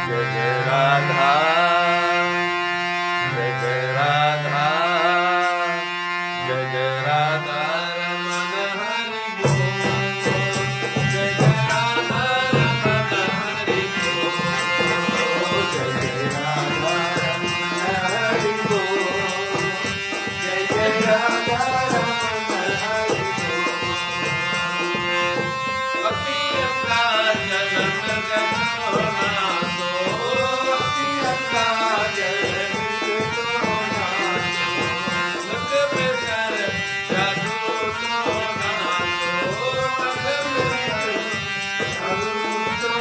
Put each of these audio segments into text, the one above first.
जय जय राधा जय जय राधा जय जय राधा रमण हरि बोल जय जय राधा रमण हरि बोल जय जय राधा रमण हरि बोल जय जय राधा रमण हरि बोल अति अम्ला जन्म जगतो नासो अति अम्ला जन्म जगतो नासो लग बेसर जादू तो नासो लग बेसर जादू तो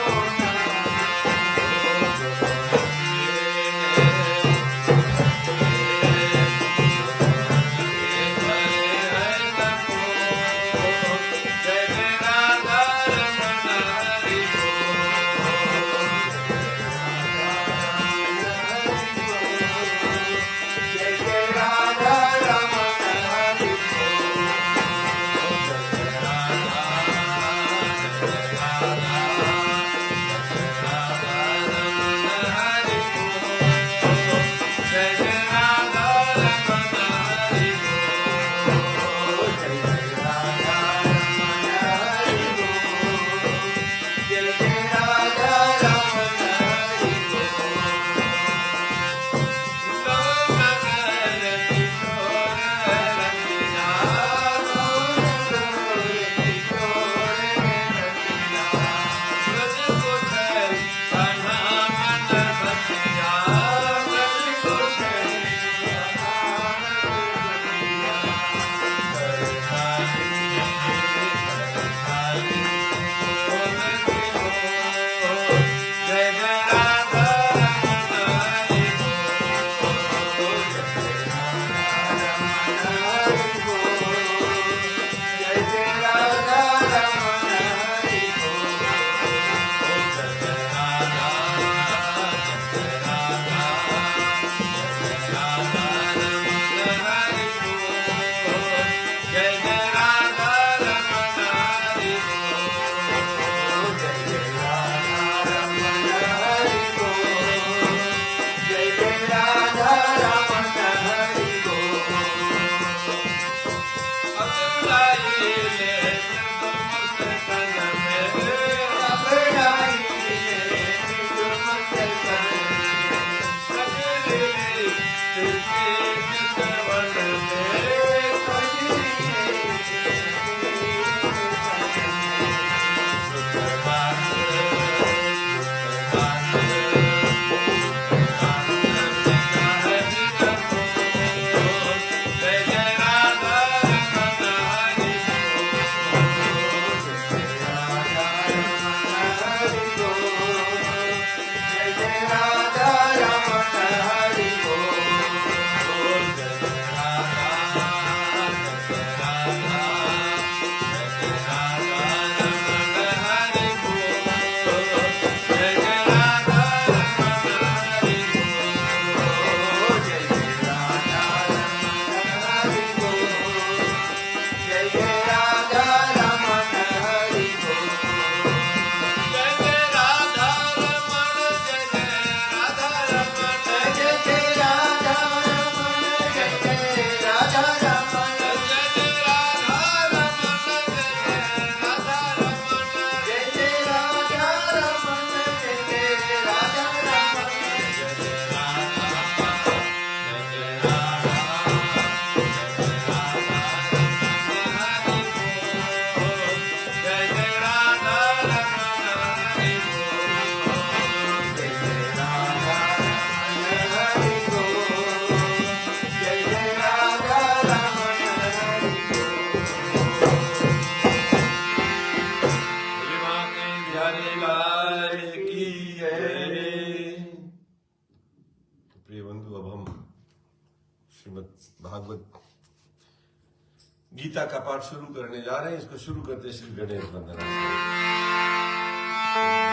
गीता का पाठ शुरू करने जा रहे हैं। इसको शुरू करते श्री गणेश वंदना से।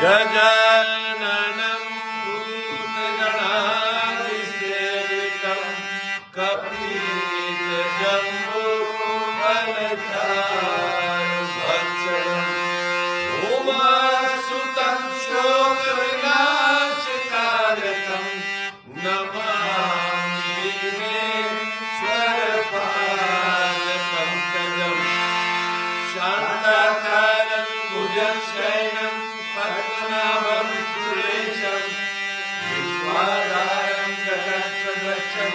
गजाननं भूतगणाधिसेवितं कपितजम्बूफलचारुभक्षणम् उमासुतं शोकविनाशकारणं भुजगशयनं पद्मनाभं सुरेशं विश्वाधारं जगत्सदृशं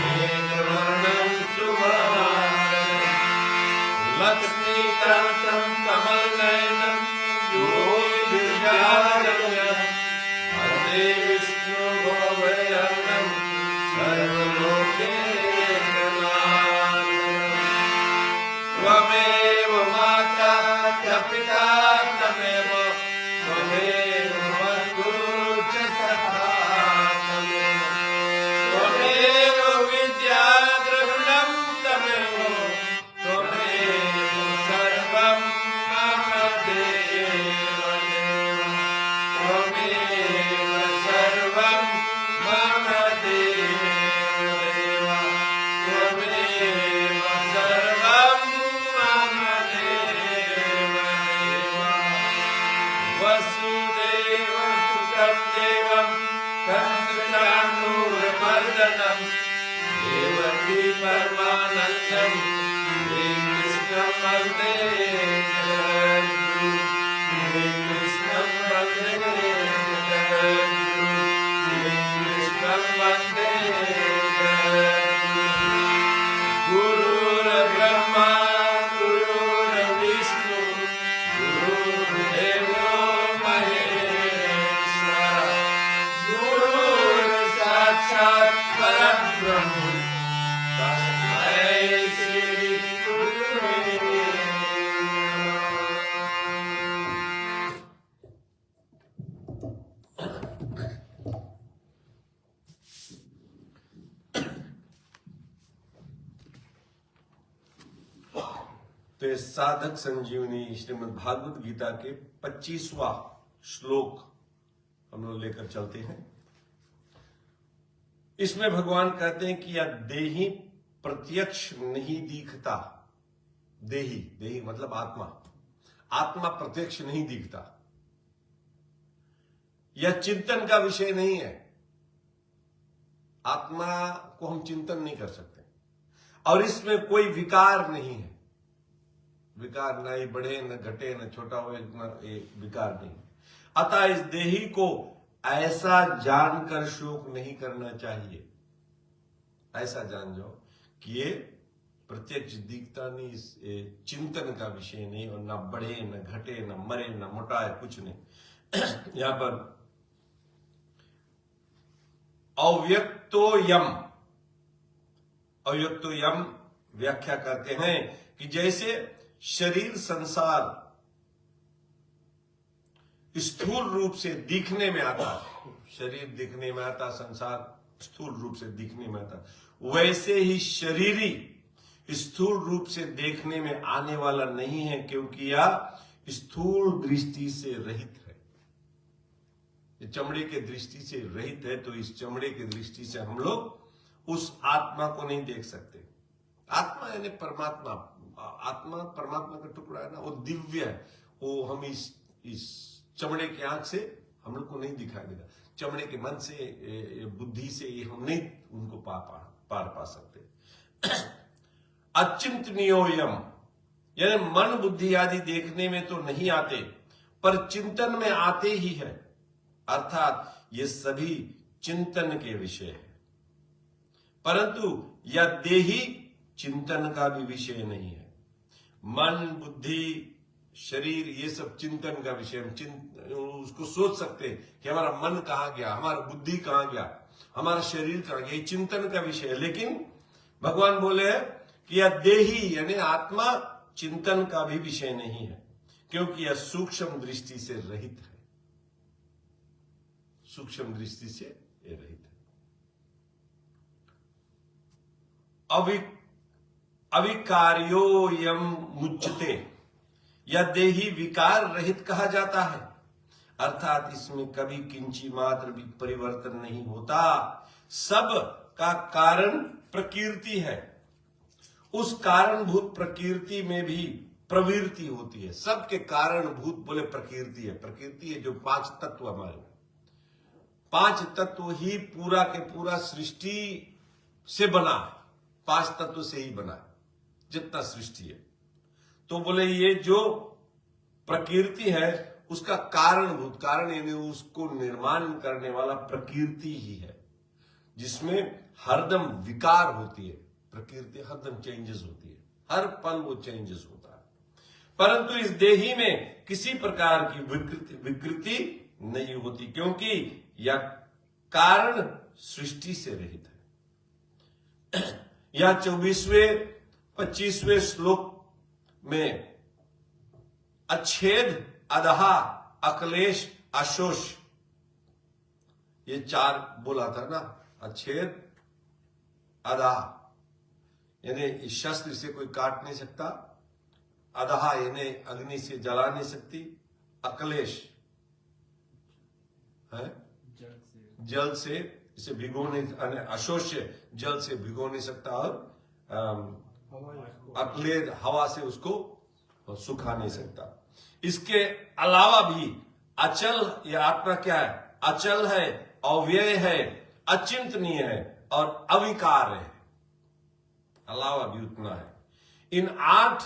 मेघवर्णं शुभांगं लक्ष्मीकान्तं कमलनयनं योगिभिर्जानगम्यं वन्दे विष्णुभवभयहरणं सर्वलोकैकनाथं त्वमेव माता च पिता त्वमेव मद्गुरुः च सखा त्वमेव विद्या द्रविणं त्वमेव सर्वं मम देव त्वमेव सर्वं मम देव त्वमेव सर्वं मम देव वसुदेवसुतं देवं कंसचाणूरमर्दनं देवकी परमानन्दं श्रीकृष्णं वन्दे जगद्गुरुं श्रीकृष्णं वन्दे जगद्गुरुं श्रीकृष्णं वन्दे जगद्गुरुं गुरुर्ब्रह्मा गुरुर्विष्णु गुरुर्देवो महेश्वर गुरुर्साक्षात् परब्रह्म तस्मै श्री गुरुवे तो इस साधक संजीवनी श्रीमद् भागवत गीता के 25वां श्लोक हम लोग लेकर चलते हैं। इसमें भगवान कहते हैं कि यह देही प्रत्यक्ष नहीं दिखता। देही देही मतलब आत्मा, आत्मा प्रत्यक्ष नहीं दिखता। यह चिंतन का विषय नहीं है। आत्मा को हम चिंतन नहीं कर सकते और इसमें कोई विकार नहीं है। विकार न ही बढ़े न घटे न छोटा हो, विकार नहीं। अतः इस देही को ऐसा जानकर शोक नहीं करना चाहिए। ऐसा जान जाओ कि ये प्रत्यक्ष दिखता नहीं, चिंतन का विषय नहीं, और न बढ़े न घटे न मरे न मोटाए, कुछ नहीं। यहां पर अव्यक्तोयम, अव्यक्तोयम व्याख्या करते हैं कि जैसे शरीर संसार स्थूल रूप से दिखने में आता है, शरीर दिखने में आता, संसार स्थूल रूप से दिखने में आता, वैसे ही शरीरी स्थूल रूप से देखने में आने वाला नहीं है, क्योंकि यह स्थूल दृष्टि से रहित है। ये चमड़े के दृष्टि से रहित है, तो इस चमड़े के दृष्टि से हम लोग उस आत्मा को नहीं देख सकते। आत्मा यानी परमात्मा, आत्मा परमात्मा का टुकड़ा है ना, वो दिव्य है। वो हम इस चमड़े की आंख से हम लोग को नहीं दिखाई देगा, चमड़े के मन से, बुद्धि से ये हम नहीं उनको पार पा सकते। अचिंतनीयोयम यानी मन बुद्धि आदि देखने में तो नहीं आते, पर चिंतन में आते ही है, अर्थात ये सभी चिंतन के विषय है। परंतु यह देही चिंतन का भी विषय नहीं है। मन बुद्धि शरीर ये सब चिंतन का विषय, हम उसको सोच सकते हैं कि हमारा मन कहाँ गया, हमारा बुद्धि कहाँ गया, हमारा शरीर कहाँ गया, ये चिंतन का विषय है। लेकिन भगवान बोले कि यह देही यानी आत्मा चिंतन का भी विषय नहीं है, क्योंकि यह सूक्ष्म दृष्टि से रहित है, सूक्ष्म दृष्टि से रहित है। अविकार्योयम मुच्यते, यह देही विकार रहित कहा जाता है, अर्थात इसमें कभी किंची मात्र भी परिवर्तन नहीं होता। सब का कारण प्रकृति है, उस कारणभूत प्रकृति में भी प्रवृत्ति होती है। सबके कारणभूत बोले प्रकृति है। प्रकृति है जो 5 तत्व, हमारे 5 तत्व ही पूरा के पूरा सृष्टि से बना है, 5 तत्व से ही बना है जितना सृष्टि है। तो बोले ये जो प्रकृति है उसका कारणभूत, कारण यानी उसको निर्माण करने वाला प्रकृति ही है, जिसमें हरदम विकार होती है। प्रकृति हरदम चेंजेस होती है, हर पल वो चेंजेस होता है, परंतु इस देही में किसी प्रकार की विकृति नहीं होती, क्योंकि यह कारण सृष्टि से रहित है। यह 24वें 25वें श्लोक में अच्छेद, अदहा, अक्लेश, अशोष, ये 4 बोला था ना। अच्छेद, अदहा यानी इस शस्त्र से कोई काट नहीं सकता, अदहा यानी अग्नि से जला नहीं सकती, अक्लेश है जल से इसे भिगो नहीं, अशोष जल से भिगो नहीं सकता, और अक्लेद हवा से उसको सुखा नहीं सकता। इसके अलावा भी अचल, यह आत्मा क्या है? अचल है, अव्यय है, अचिंतनीय है और अविकार है। अलावा भी उतना है। इन 8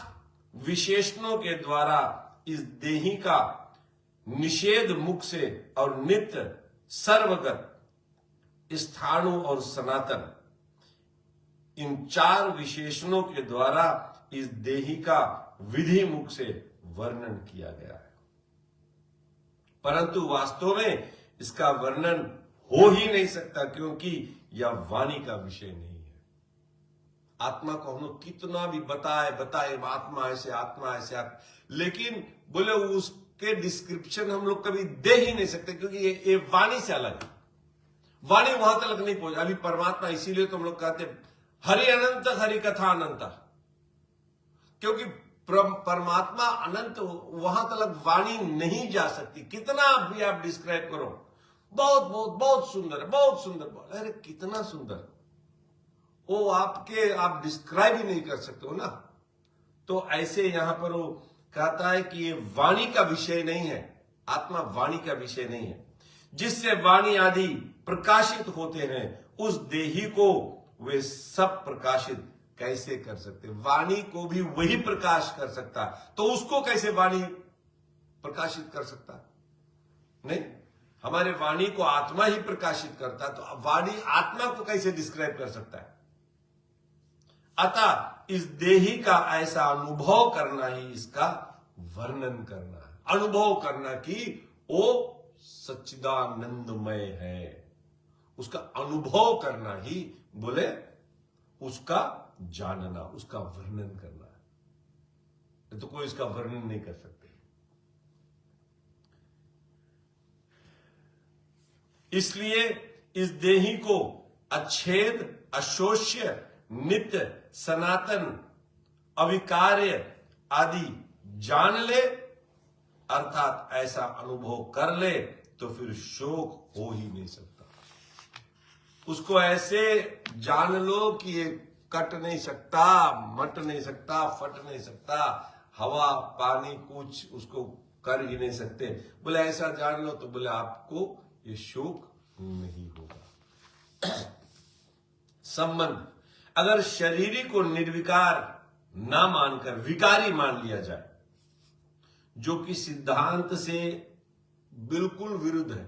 विशेषणों के द्वारा इस देही का निषेध मुख से और नित्य सर्वगत स्थाणु और सनातन, इन 4 विशेषणों के द्वारा इस देही का विधि मुख से वर्णन किया गया है, परंतु वास्तव में इसका वर्णन हो ही नहीं सकता, क्योंकि यह वाणी का विषय नहीं है। आत्मा को हम लोग कितना भी बताए आत्मा ऐसे, आत्मा ऐसे, लेकिन बोले उसके डिस्क्रिप्शन हम लोग कभी दे ही नहीं सकते, क्योंकि ये वाणी से अलग है। वाणी वहां तक नहीं पहुंच। अभी परमात्मा, इसीलिए तो हम लोग कहते हरि अनंत, हरि कथा अनंत, क्योंकि परमात्मा अनंत, वहां तक वाणी नहीं जा सकती। कितना भी आप डिस्क्राइब करो, बहुत बहुत बहुत सुंदर है, बहुत सुंदर, अरे कितना सुंदर, वो आप डिस्क्राइब ही नहीं कर सकते हो ना। तो ऐसे यहां पर वो कहता है कि ये वाणी का विषय नहीं है, आत्मा वाणी का विषय नहीं है। जिससे वाणी आदि प्रकाशित होते हैं, उस देही को वे सब प्रकाशित कैसे कर सकते? वाणी को भी वही प्रकाश कर सकता, तो उसको कैसे वाणी प्रकाशित कर सकता? नहीं, हमारे वाणी को आत्मा ही प्रकाशित करता, तो वाणी आत्मा को कैसे डिस्क्राइब कर सकता है? अतः इस देही का ऐसा अनुभव करना ही इसका वर्णन करना है। अनुभव करना कि वो सच्चिदानंदमय है, उसका अनुभव करना ही बोले उसका जानना, उसका वर्णन करना है। तो कोई इसका वर्णन नहीं कर सकते। इसलिए इस देही को अच्छेद, अशोष्य, नित्य, सनातन, अविकार्य आदि जान ले, अर्थात ऐसा अनुभव कर ले, तो फिर शोक हो ही नहीं सकता। उसको ऐसे जान लो कि ये कट नहीं सकता, मट नहीं सकता, फट नहीं सकता, हवा पानी कुछ उसको कर ही नहीं सकते। बोले ऐसा जान लो, तो बोले आपको ये शोक नहीं होगा। संबंध, अगर शरीरी को निर्विकार ना मानकर विकारी मान लिया जाए, जो कि सिद्धांत से बिल्कुल विरुद्ध है,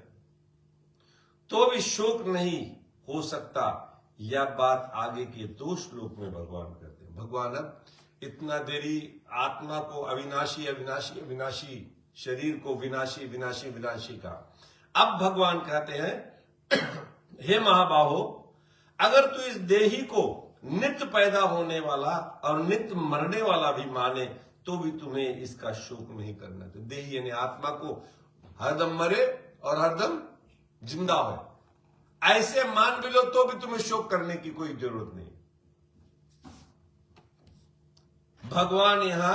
तो भी शोक नहीं हो सकता। यह बात आगे के 2 श्लोक में भगवान कहते हैं। भगवान अब इतना देरी आत्मा को अविनाशी अविनाशी अविनाशी, शरीर को विनाशी विनाशी विनाशी का, अब भगवान कहते हैं हे महाबाहो, अगर तू इस देही को नित्य पैदा होने वाला और नित्य मरने वाला भी माने, तो भी तुम्हें इसका शोक नहीं करना। तो देही यानी आत्मा को हरदम मरे और हरदम जिंदा हो, ऐसे मान भी लो, तो भी तुम्हें शोक करने की कोई जरूरत नहीं। भगवान यहां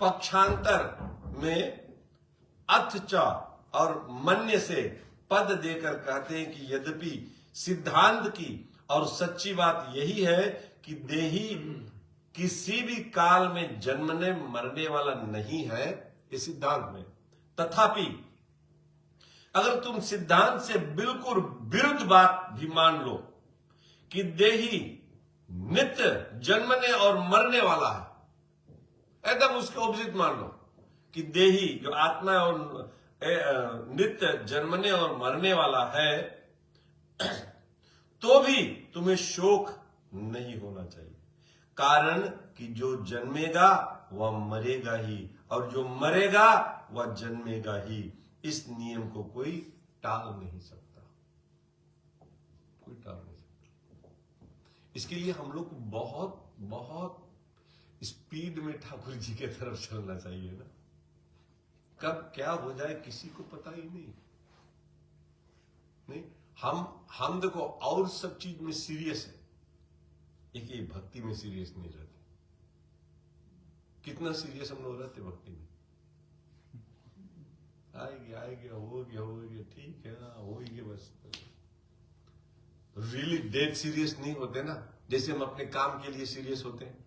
पक्षांतर में अथ च और मन्य से पद देकर कहते हैं कि यद्यपि सिद्धांत की और सच्ची बात यही है कि देही किसी भी काल में जन्मने मरने वाला नहीं है, इस सिद्धांत में, तथापि अगर तुम सिद्धांत से बिल्कुल विरुद्ध बात भी मान लो कि देही नित्य जन्मने और मरने वाला है, एकदम उसके ऑपोजिट मान लो कि देही जो आत्मा और नित्य जन्मने और मरने वाला है, तो भी तुम्हें शोक नहीं होना चाहिए, कारण कि जो जन्मेगा वह मरेगा ही, और जो मरेगा वह जन्मेगा ही। इस नियम को कोई टाल नहीं सकता, कोई टाल नहीं सकता। इसके लिए हम लोग को बहुत बहुत स्पीड में ठाकुर जी के तरफ चलना चाहिए ना। कब क्या हो जाए किसी को पता ही नहीं। हम देखो और सब चीज में सीरियस है, एक ये भक्ति में सीरियस नहीं रहते। कितना सीरियस हम लोग रहते भक्ति में, आएगी हो गया ठीक है ना, हो ही गया बस। रियली डेड सीरियस नहीं होते ना, जैसे हम अपने काम के लिए सीरियस होते हैं,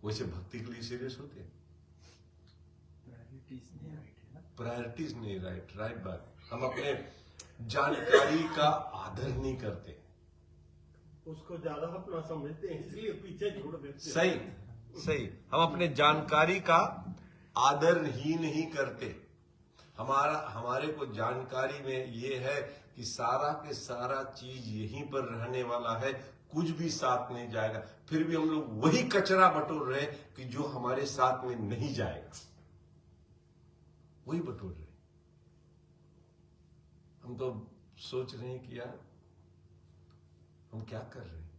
वैसे भक्ति के लिए सीरियस होते हैं। प्रायोरिटीज नहीं राइट बात। हम अपने जानकारी का आदर नहीं करते, उसको ज्यादा अपना समझते हैं, इसलिए पीछे छोड़ देते। सही। हम अपने जानकारी का आदर ही नहीं करते। हमारे को जानकारी में ये है कि सारा के सारा चीज यहीं पर रहने वाला है, कुछ भी साथ नहीं जाएगा। फिर भी हम लोग वही कचरा बटोर रहे हैं कि जो हमारे साथ में नहीं जाएगा, वही बटोर रहे। हम तो सोच रहे हैं कि यार हम क्या कर रहे हैं,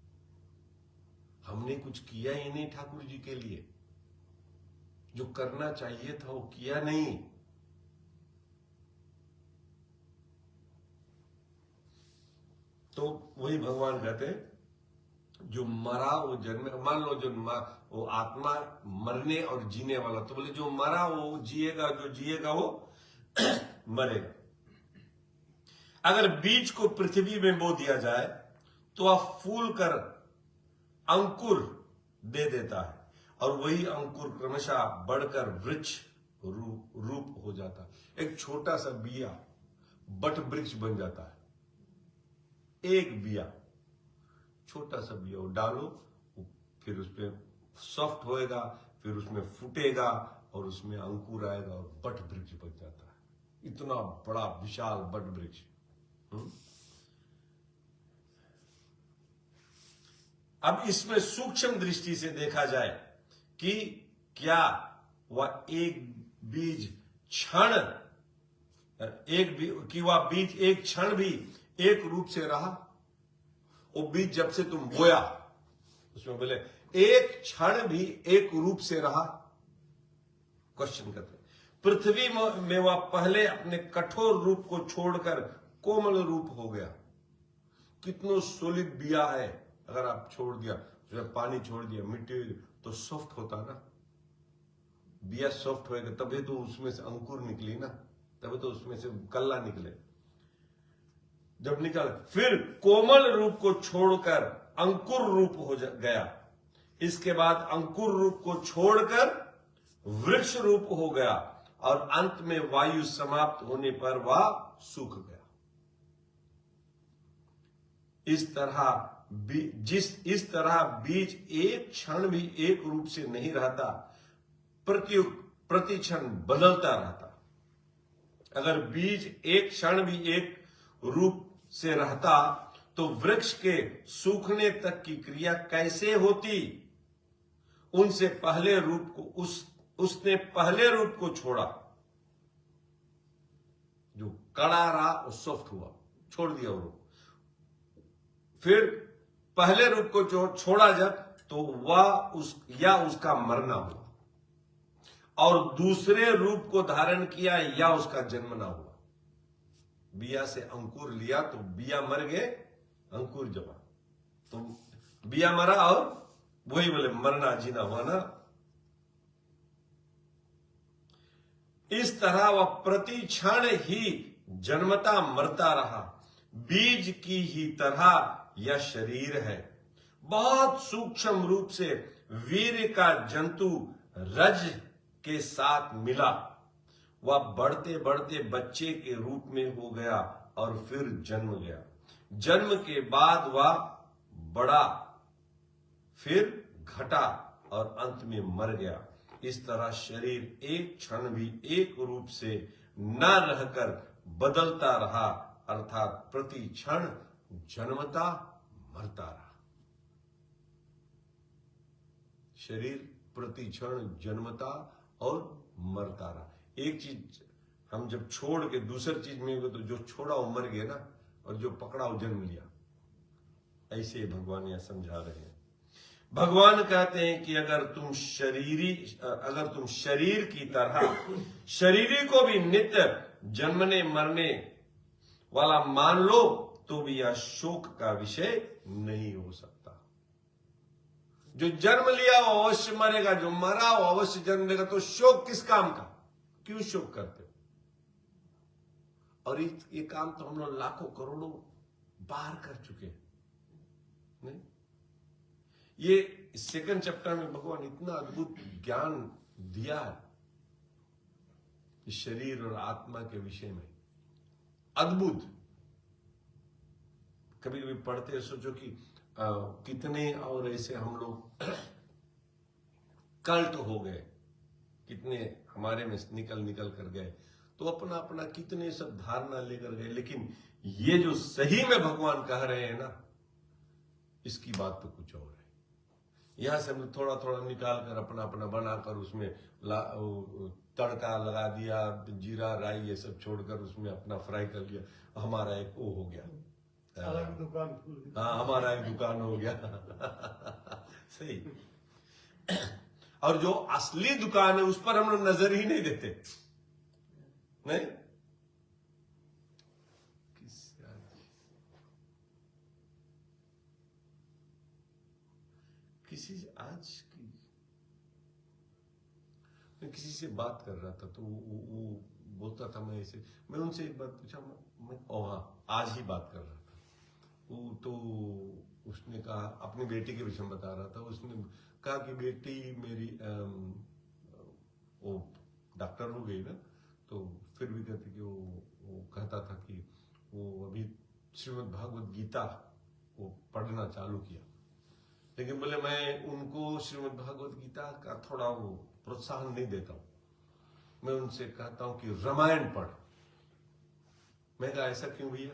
हमने कुछ किया ही नहीं ठाकुर जी के लिए, जो करना चाहिए था वो किया नहीं। तो वही भगवान कहते हैं जो मरा वो जन्मे। मान लो वो आत्मा मरने और जीने वाला, तो बोले जो मरा वो जिएगा, जो जिएगा वो मरेगा। अगर बीज को पृथ्वी में बो दिया जाए तो वह फूल कर अंकुर दे देता है, और वही अंकुर क्रमशः बढ़कर वृक्ष रूप हो जाता है। एक छोटा सा बिया बट वृक्ष बन जाता है। एक बिया, छोटा सा बिया वो डालो, फिर उसमें सॉफ्ट होएगा, फिर उसमें फूटेगा और उसमें अंकुर आएगा और बट वृक्ष बन जाता है। इतना बड़ा विशाल बट वृक्ष। अब इसमें सूक्ष्म दृष्टि से देखा जाए कि क्या वह बीज एक क्षण भी एक रूप से रहा? वो बीज जब से तुम बोया, उसमें बोले एक क्षण भी एक रूप से रहा? क्वेश्चन करते। पृथ्वी में वह पहले अपने कठोर रूप को छोड़कर कोमल रूप हो गया। कितनो सोलिड बिया है, अगर आप छोड़ दिया, उसमें पानी छोड़ दिया, मिट्टी, तो सॉफ्ट होता ना। बिया सॉफ्ट होएगा तभी तो उसमें से अंकुर निकली ना, तभी तो उसमें से कल्ला निकले। जब निकल फिर कोमल रूप को छोड़कर अंकुर रूप हो गया। इसके बाद अंकुर रूप को छोड़कर वृक्ष रूप हो गया, और अंत में वायु समाप्त होने पर वह सूख गया। इस तरह बीज एक क्षण भी एक रूप से नहीं रहता, प्रति क्षण बदलता रहता। अगर बीज एक क्षण भी एक रूप से रहता तो वृक्ष के सूखने तक की क्रिया कैसे होती? उनसे पहले रूप को उसने पहले रूप को छोड़ा, जो कड़ा रहा वो सॉफ्ट हुआ, छोड़ दिया वो रूप। फिर पहले रूप को जो छोड़ा जब, तो वह उसका मरना हुआ, और दूसरे रूप को धारण किया या उसका जन्मना हुआ। बिया से अंकुर लिया तो बिया मर गए, अंकुर जमा, तो बिया मरा और वही बोले मरना जीना हुआ ना। इस तरह वह प्रति क्षण ही जन्मता मरता रहा। बीज की ही तरह यह शरीर है। बहुत सूक्ष्म रूप से वीर्य का जंतु रज के साथ मिला, वह बढ़ते बढ़ते बच्चे के रूप में हो गया और फिर जन्म गया। जन्म के बाद वह बड़ा, फिर घटा और अंत में मर गया। इस तरह शरीर एक क्षण भी एक रूप से न रहकर बदलता रहा, अर्थात प्रति क्षण जन्मता मरता रहा। शरीर प्रति क्षण जन्मता और मरता रहा। एक चीज हम जब छोड़ के दूसरी चीज में गए तो जो छोड़ा वो मर गया ना, और जो पकड़ा वो जन्म लिया। ऐसे भगवान यह समझा रहे हैं। भगवान कहते हैं कि अगर तुम शरीर की तरह शरीरी को भी नित्य जन्मने मरने वाला मान लो तो भी यह शोक का विषय नहीं हो सकता। जो जन्म लिया वो अवश्य मरेगा, जो मरा वो अवश्य जन्म लेगा, तो शोक किस काम का? क्यों शोक करते हो? और ये काम तो हम लोग लाखों करोड़ों बार कर चुके हैं। नहीं, ये सेकंड चैप्टर में भगवान इतना अद्भुत ज्ञान दिया है इस शरीर और आत्मा के विषय में। अद्भुत। कभी कभी पढ़ते सोचो कि कितने और ऐसे हम लोग कल्ट हो गए, कितने हमारे में निकल कर गए, तो अपना अपना कितने सब धारणा लेकर गए। लेकिन ये जो सही में भगवान कह रहे हैं ना, इसकी बात तो कुछ और है। यहां से हम थोड़ा थोड़ा निकाल कर अपना अपना बनाकर उसमें तड़का लगा दिया, जीरा राई ये सब छोड़कर उसमें अपना फ्राई कर लिया, हमारा एक वो हो गया, अलग दुकान। हाँ, हमारा एक दुकान हो गया। सही। और जो असली दुकान है उस पर हम लोग नजर ही नहीं देते। नहीं, मैं किसी से बात कर रहा था तो वो बोलता था, मैं उनसे एक बात पूछा, आज ही बात कर रहा था वो, तो उसने कहा, अपनी बेटी के विषय में बता रहा था, उसने कहा कि बेटी मेरी वो डॉक्टर हो गई ना, तो फिर भी कहती कि वो कहता था कि वो अभी श्रीमद् भागवत गीता वो पढ़ना चालू किया, लेकिन बोले मैं उनको श्रीमद् भागवत गीता का थोड़ा वो प्रोत्साहन नहीं देता हूं, मैं उनसे कहता हूं कि रामायण पढ़। मैं कहा ऐसा क्यों भैया?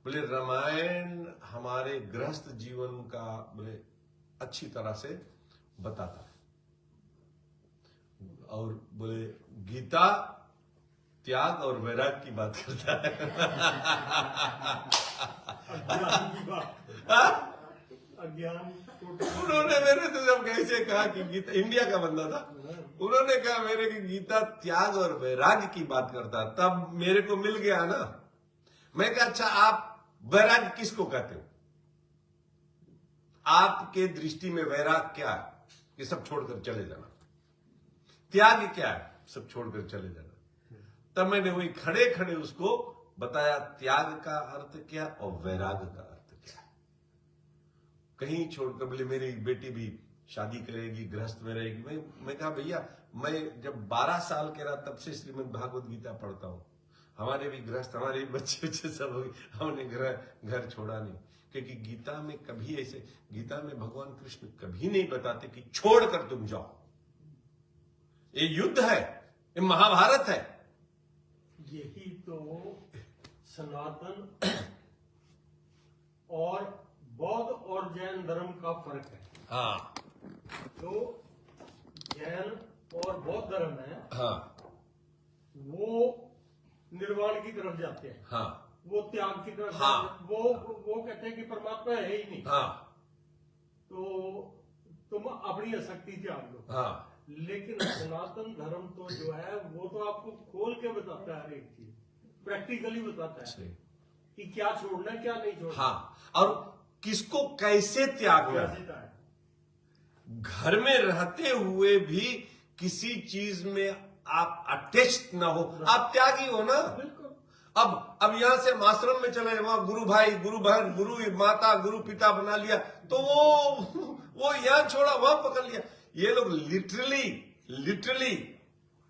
बोले रामायण हमारे गृहस्थ जीवन का बोले अच्छी तरह से बताता है, और बोले गीता त्याग और वैराग की बात करता है। अज्ञान। उन्होंने मेरे से जब कैसे कहा कि गीता, इंडिया का बंदा था, उन्होंने कहा मेरे की गीता त्याग और वैराग्य की बात करता, तब मेरे को मिल गया ना। मैं कहा अच्छा आप वैराग्य किसको कहते हो? आपके दृष्टि में वैराग्य क्या है? कि सब छोड़कर चले जाना। त्याग क्या है? सब छोड़कर चले जाना। तब मैंने वही खड़े खड़े उसको बताया त्याग का अर्थ क्या और वैराग्य का अर्थ क्या है। कहीं छोड़कर बोले मेरी बेटी भी शादी करेगी, गृहस्थ में रहेगी। मैं कहा भैया मैं जब 12 साल के रहा तब से श्रीमद् भागवत गीता पढ़ता हूं। हमारे भी गृहस्थ, हमारे भी बच्चे सब हो गए, हमने घर छोड़ा नहीं, क्योंकि गीता में कभी ऐसे, गीता में भगवान कृष्ण कभी नहीं बताते कि छोड़कर तुम जाओ। ये युद्ध है, ये महाभारत है। यही तो सनातन और बौद्ध और जैन धर्म का फर्क है। हाँ, तो जैन और बौद्ध धर्म है, हाँ, वो निर्वाण की तरफ जाते हैं, हाँ, वो त्याग की तरफ हाँ, जाते हैं। वो कहते हैं कि परमात्मा है ही नहीं, हाँ, तो तुम अपनी आसक्ति त्याग लो। हाँ, लेकिन सनातन धर्म तो जो है वो तो आपको खोल के बताता है, हर एक चीज प्रैक्टिकली बताता है कि क्या छोड़ना है क्या नहीं छोड़ना। हाँ, और किसको कैसे त्यागना है। कैसे है। घर में रहते हुए भी किसी चीज में आप अटैच ना हो, आप त्यागी हो ना। बिल्कुल। अब यहां से आश्रम में चले, वहां गुरु भाई, गुरु बहन, गुरु माता, गुरु पिता बना लिया, तो वो यहां छोड़ा वहां पकड़ लिया। ये लोग लिटरली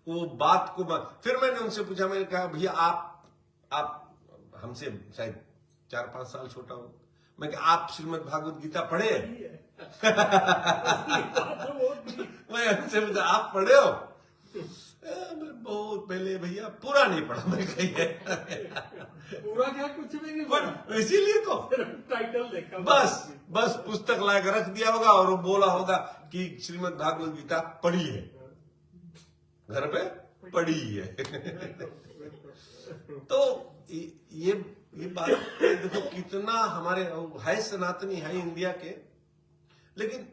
वो बात को फिर मैंने उनसे पूछा, मैंने कहा भैया आप हमसे शायद 4-5 साल छोटा हो। मैं कहा आप श्रीमद् भागवत गीता पढ़े हैं? मैं उनसे पूछा आप पढ़े हो? बहुत पहले भैया, पूरा नहीं पढ़ा। मैं कही पूरा क्या, कुछ भी नहीं पढ़ा, इसीलिए तो टाइटल देखा बस पुस्तक लाकर रख दिया होगा और वो बोला होगा कि श्रीमद् भागवत गीता पढ़ी है, घर पे पढ़ी है। तो ये बात देखो कितना हमारे है, सनातनी है इंडिया के, लेकिन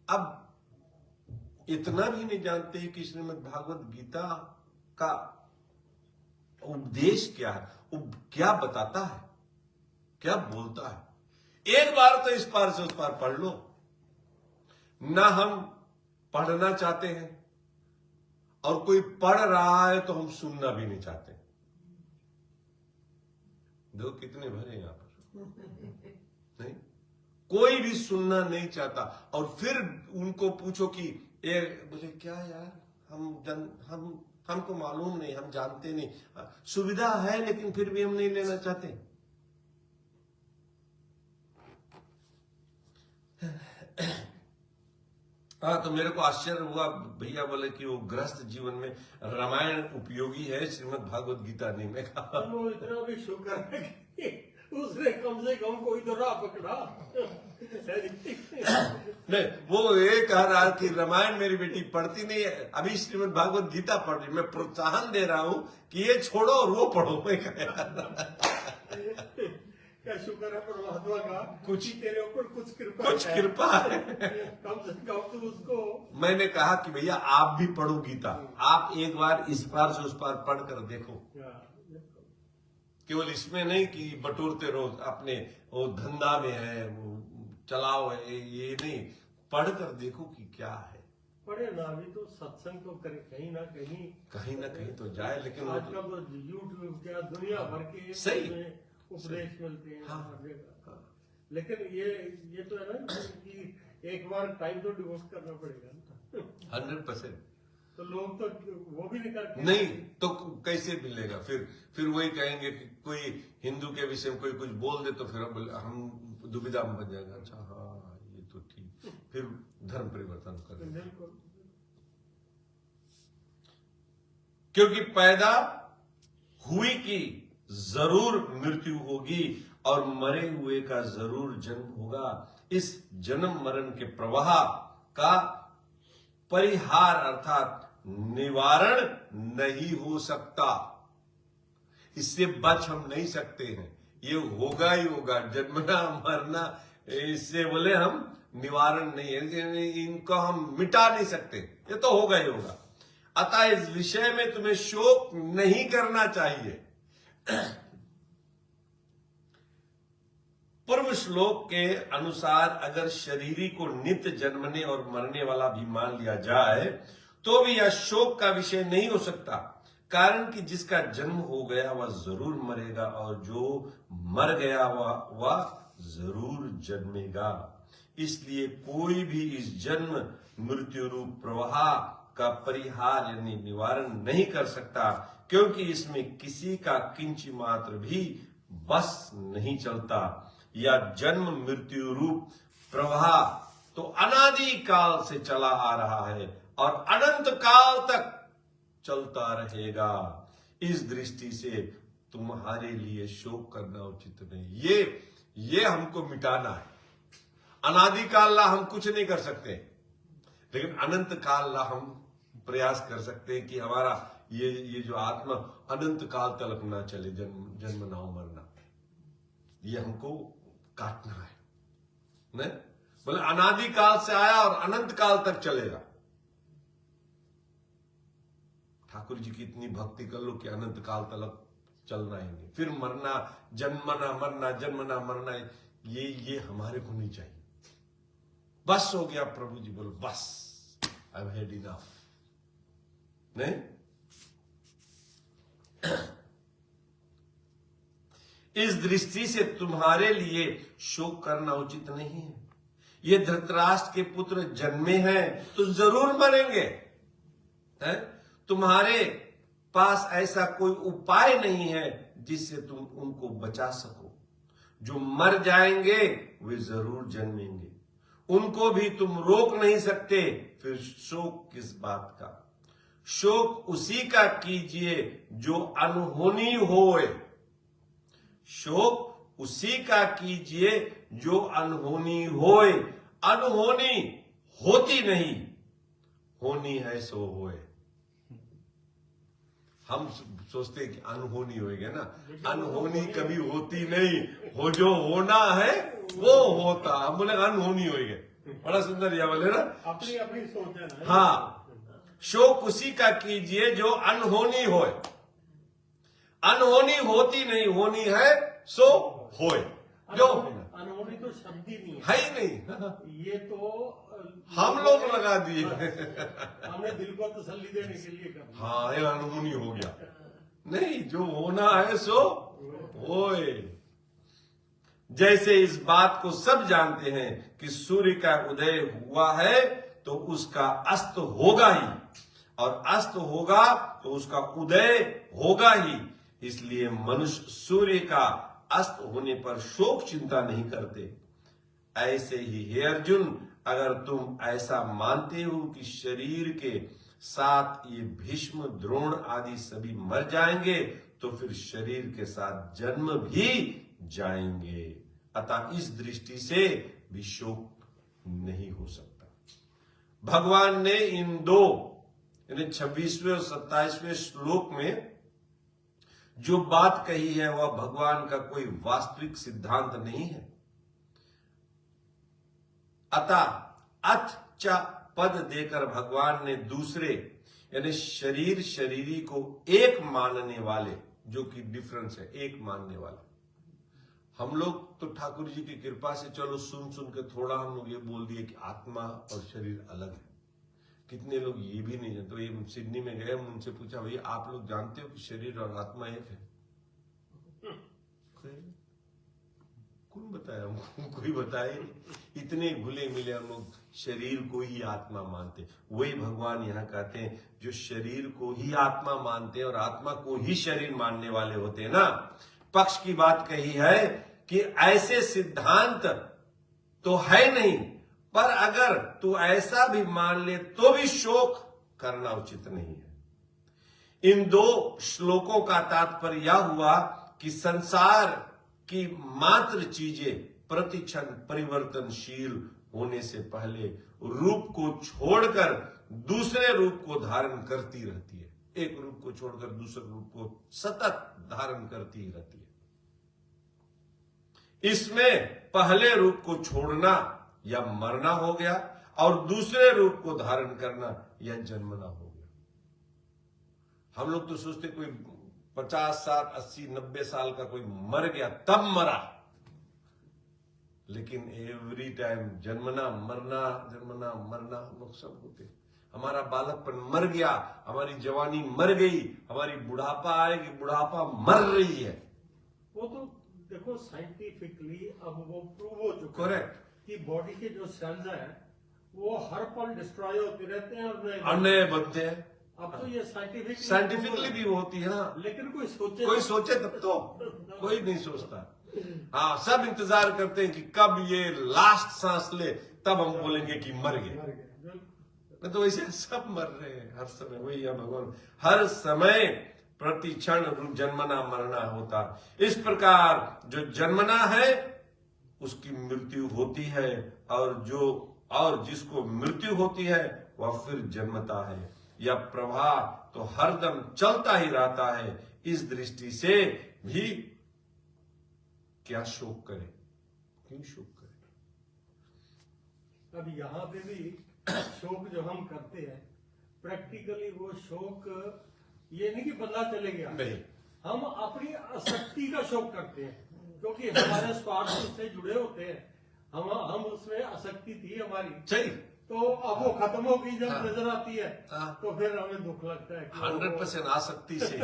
अब इतना भी नहीं जानते कि श्रीमद् भागवत गीता का उपदेश क्या है, क्या बताता है, क्या बोलता है। एक बार तो इस पार से उस पार पढ़ लो ना। हम पढ़ना चाहते हैं और कोई पढ़ रहा है तो हम सुनना भी नहीं चाहते। देखो कितने भरे यहां पर, नहीं कोई भी सुनना नहीं चाहता। और फिर उनको पूछो कि ये बोले क्या यार, हमको मालूम नहीं, हम जानते नहीं, सुविधा है लेकिन फिर भी हम नहीं लेना चाहते। हाँ, तो मेरे को आश्चर्य हुआ, भैया बोले कि वो गृहस्थ जीवन में रामायण उपयोगी है, श्रीमद् भागवत गीता नहीं। मैं कहा वो इतना भी शुक्र है कि उसने कम से कम कोई तो राह पकड़ा। नहीं, वो ये कह रहा कि रामायण मेरी बेटी पढ़ती नहीं है, अभी श्रीमद् भागवत गीता पढ़ रही। मैं प्रोत्साहन दे रहा हूं कि ये छोड़ो और वो पढ़ो। मैं क्या शुक्र है परमात्मा का, कुछ तेरे ऊपर कुछ कृपा है। कम से कम तो उसको। मैंने कहा कि भैया आप भी पढ़ो गीता, आप एक बार इस पार से उस पार पढ़ कर देखो। केवल इसमें नहीं कि बटोरते रहो, अपने वो धंधा में है, वो चलाओ है, ये नहीं, पढ़ कर देखो कि क्या है। पढ़े ना, अभी तो सत्संग तो करे, कहीं ना कहीं तो जाए। लेकिन आजकल तो यूट्यूब क्या दुनिया भर के सही उपदेश मिलते हैं। हाँ। लेकिन ये तो है ना कि एक बार टाइम तो डिवोट करना पड़ेगा 100%। तो लोग तो वो भी नहीं करते। नहीं तो कैसे मिलेगा? फिर वही कहेंगे कि कोई हिंदू के विषय में कोई कुछ बोल दे तो फिर हम दुविधा में बन जाएगा। अच्छा हाँ ये तो ठीक, फिर धर्म परिवर्तन कर देंगे। क्योंकि पैदा हुई की जरूर मृत्यु होगी और मरे हुए का जरूर जन्म होगा। इस जन्म मरण के प्रवाह का परिहार अर्थात निवारण नहीं हो सकता। इससे बच हम नहीं सकते हैं, ये होगा ही होगा, जन्मना मरना, इससे बोले हम निवारण नहीं है, इनको हम मिटा नहीं सकते, ये तो होगा ही होगा। अतः इस विषय में तुम्हें शोक नहीं करना चाहिए। पूर्व श्लोक के अनुसार अगर शरीरी को नित्य जन्मने और मरने वाला भी मान लिया जाए तो भी यह शोक का विषय नहीं हो सकता, कारण कि जिसका जन्म हो गया वह जरूर मरेगा और जो मर गया वह जरूर जन्मेगा। इसलिए कोई भी इस जन्म मृत्यु रूप प्रवाह का परिहार यानी निवारण नहीं कर सकता, क्योंकि इसमें किसी का किंच मात्र भी बस नहीं चलता। या जन्म मृत्यु रूप प्रवाह तो अनादि काल से चला आ रहा है और अनंत काल तक चलता रहेगा। इस दृष्टि से तुम्हारे लिए शोक करना उचित नहीं। ये हमको मिटाना है। अनादि काल ला हम कुछ नहीं कर सकते, लेकिन अनंत काल ला हम प्रयास कर सकते हैं कि हमारा ये जो आत्मा अनंत काल तक ना चले, जन्म ना मरना, ये हमको काटना है। नहीं बोले अनादि काल से आया और अनंत काल तक चलेगा। ठाकुर जी की इतनी भक्ति कर लो कि अनंत काल तक चलना ही नहीं, फिर मरना, जन्मना मरना, जन्मना मरना, ये हमारे को नहीं चाहिए। बस हो गया प्रभु जी बोलो, बस आई हैव हैड इनफ। नहीं इस दृष्टि से तुम्हारे लिए शोक करना उचित नहीं है। ये धृतराष्ट्र के पुत्र जन्मे हैं तो जरूर मरेंगे, है? तुम्हारे पास ऐसा कोई उपाय नहीं है जिससे तुम उनको बचा सको। जो मर जाएंगे वे जरूर जन्मेंगे, उनको भी तुम रोक नहीं सकते, फिर शोक किस बात का। शोक उसी का कीजिए जो अनहोनी होए, शोक उसी का कीजिए जो अनहोनी होए। अनहोनी होती नहीं, होनी है सो होए। हम सोचते हैं कि अनहोनी होएगा ना, अनहोनी कभी होती नहीं, हो जो होना है वो होता। हम बोले अनहोनी होएगा, बड़ा सुंदर यह बोले ना, अपनी अपनी सोच है ना। हाँ, शोक उसी का कीजिए जो अनहोनी होए। अनहोनी होती नहीं, होनी है सो होए। जो अनहोनी तो शब्द ही नहीं है ही नहीं, ये तो हम लोग लगा दिए। हमने दिल को तसल्ली देने के लिए कर। हाँ, ये अनहोनी हो गया। नहीं, जो होना है सो होए। जैसे इस बात को सब जानते हैं कि सूर्य का उदय हुआ है तो उसका अस्त होगा ही, और अस्त होगा तो उसका उदय होगा ही। इसलिए मनुष्य सूर्य का अस्त होने पर शोक चिंता नहीं करते। ऐसे ही हे अर्जुन, अगर तुम ऐसा मानते हो कि शरीर के साथ ये भीष्म, द्रोण आदि सभी मर जाएंगे, तो फिर शरीर के साथ जन्म भी जाएंगे। अतः इस दृष्टि से भी शोक नहीं हो सकता। भगवान ने इन दो यानी 26वें और 27वें श्लोक में जो बात कही है वह भगवान का कोई वास्तविक सिद्धांत नहीं है। अतः अथ च पद देकर भगवान ने दूसरे यानी शरीर शरीरी को एक मानने वाले, जो कि डिफरेंस है, एक मानने वाले। हम लोग तो ठाकुर जी की कृपा से चलो सुन सुन के थोड़ा हम लोग ये बोल दिए कि आत्मा और शरीर अलग है। कितने लोग ये भी नहीं जानते। तो ये सिडनी में गए, उनसे पूछा, भैया आप लोग जानते हो कि शरीर और आत्मा एक है? कौन बताया हमको? कोई बताए? इतने घुले मिले हम लोग शरीर को ही आत्मा मानते। वही भगवान यहाँ कहते हैं जो शरीर को ही आत्मा मानते हैं और आत्मा को ही शरीर मानने वाले होते हैं ना, पक्ष की बात कही है कि ऐसे सिद्धांत तो है नहीं, पर अगर तू ऐसा भी मान ले तो भी शोक करना उचित नहीं है। इन दो श्लोकों का तात्पर्य यह हुआ कि संसार की मात्र चीजें प्रतिक्षण परिवर्तनशील होने से पहले रूप को छोड़कर दूसरे रूप को धारण करती रहती है। एक रूप को छोड़कर दूसरे रूप को सतत धारण करती ही रहती है। इसमें पहले रूप को छोड़ना या मरना हो गया और दूसरे रूप को धारण करना या जन्मना हो गया। हम लोग तो सोचते कोई 50, 60, 80, 90 साल का कोई मर गया तब मरा, लेकिन एवरी टाइम जन्मना मरना जन्मना मरना हम लोग सब होते। हमारा बालकपन मर गया, हमारी जवानी मर गई, हमारी बुढ़ापा आएगी, बुढ़ापा मर रही है। वो तो देखो साइंटिफिकली अब वो प्रूव हो चुका है करेक्ट कि बॉडी के जो सेल्स हैं वो हर पल डिस्ट्रॉय होते रहते हैं और नए बनते हैं। अब तो ये साइंटिफिकली भी होती है ना, लेकिन कोई सोचे तब तो कोई नहीं सोचता। हाँ, सब इंतजार करते हैं कि कब ये लास्ट सांस ले तब हम बोलेंगे कि मर गए। तो वैसे सब मर रहे हैं हर समय। वही है भगवान, हर समय प्रति क्षण जन्मना मरना होता। इस प्रकार जो जन्मना है उसकी मृत्यु होती है, और जिसको मृत्यु होती है वह फिर जन्मता है। यह प्रवाह तो हरदम चलता ही रहता है। इस दृष्टि से भी क्या शोक करे, क्यों शोक करे? अब यहाँ पे भी शोक जो हम करते हैं प्रैक्टिकली वो शोक ये नहीं कि बदला चले गया, नहीं, हम अपनी आसक्ति का शोक करते हैं क्योंकि हमारे स्वार्थ से जुड़े होते हैं। हम उसमें आसक्ति थी हमारी, सही। तो अब वो खत्म हो गई जब हाँ। नजर आती है हाँ। तो फिर हमें दुख लगता है कि 100% आसक्ति से।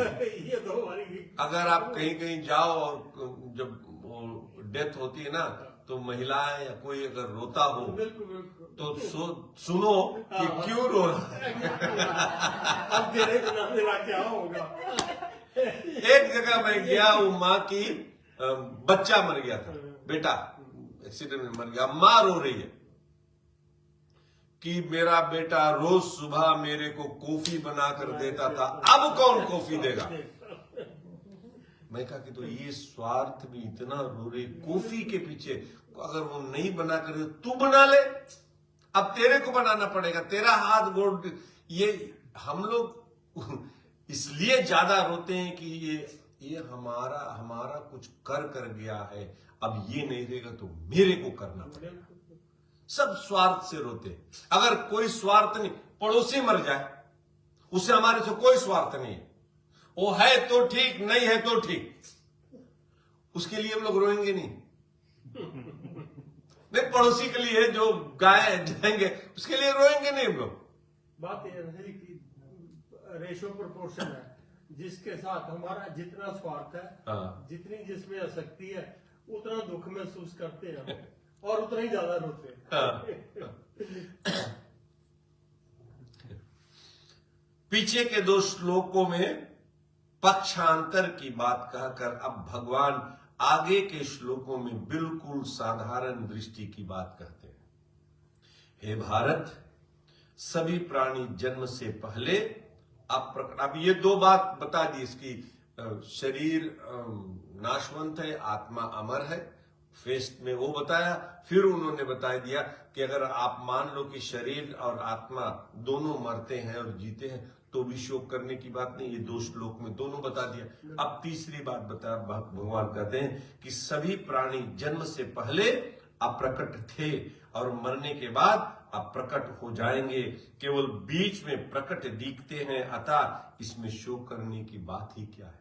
ये तो हमारी अगर आप कहीं कहीं जाओ और जब वो डेथ होती है ना, तो महिलाएं या कोई अगर रोता हो बिल्कुल तो सुनो कि क्यों रो रहा है। अब तेरे बिना मेरा क्या होगा। एक जगह मैं गया हूँ, माँ की बच्चा मर गया था, बेटा एक्सीडेंट में मर गया, मां रो रही है कि मेरा बेटा रोज सुबह मेरे को कॉफी बनाकर देता था, अब कौन कॉफी देगा। मैं कहा कि तो ये स्वार्थ भी इतना रो रही कॉफी के पीछे, अगर वो नहीं बना कर तू बना ले, अब तेरे को बनाना पड़ेगा, तेरा हाथ गोड़। ये हम लोग इसलिए ज्यादा रोते हैं कि ये हमारा कुछ कर गया है, अब ये नहीं रहेगा तो मेरे को करना पड़ेगा। सब स्वार्थ से रोते। अगर कोई स्वार्थ नहीं, पड़ोसी मर जाए उससे हमारे से कोई स्वार्थ नहीं है, वो है तो ठीक, नहीं है तो ठीक, उसके लिए हम लोग रोएंगे नहीं। नहीं, पड़ोसी के लिए जो गाय जाएंगे उसके लिए रोएंगे नहीं हम लोग। बात यह है कि रेशो प्रोपोर्शन है, जिसके साथ हमारा जितना स्वार्थ है, जितनी जिसमें आसक्ति है, उतना दुख महसूस करते हैं और उतना ही ज्यादा रोते हैं। पीछे के 2 श्लोकों में पक्षांतर की बात कहकर अब भगवान आगे के श्लोकों में बिल्कुल साधारण दृष्टि की बात कहते हैं। हे भारत, सभी प्राणी जन्म से पहले अप्रकट। अब ये 2 बात बता दी इसकी, शरीर नाशवंत है, आत्मा अमर है, फेस्ट में वो बताया। फिर उन्होंने बता दिया कि अगर आप मान लो कि शरीर और आत्मा दोनों मरते हैं और जीते हैं तो भी शोक करने की बात नहीं, ये 2 श्लोक में दोनों बता दिया। अब तीसरी बात बता, भगवान कहते हैं कि सभी प्राणी जन्म से पहले अप्रकट थे और मरने के बाद अप्रकट हो जाएंगे, केवल बीच में प्रकट दिखते हैं, अतः इसमें शोक करने की बात ही क्या है।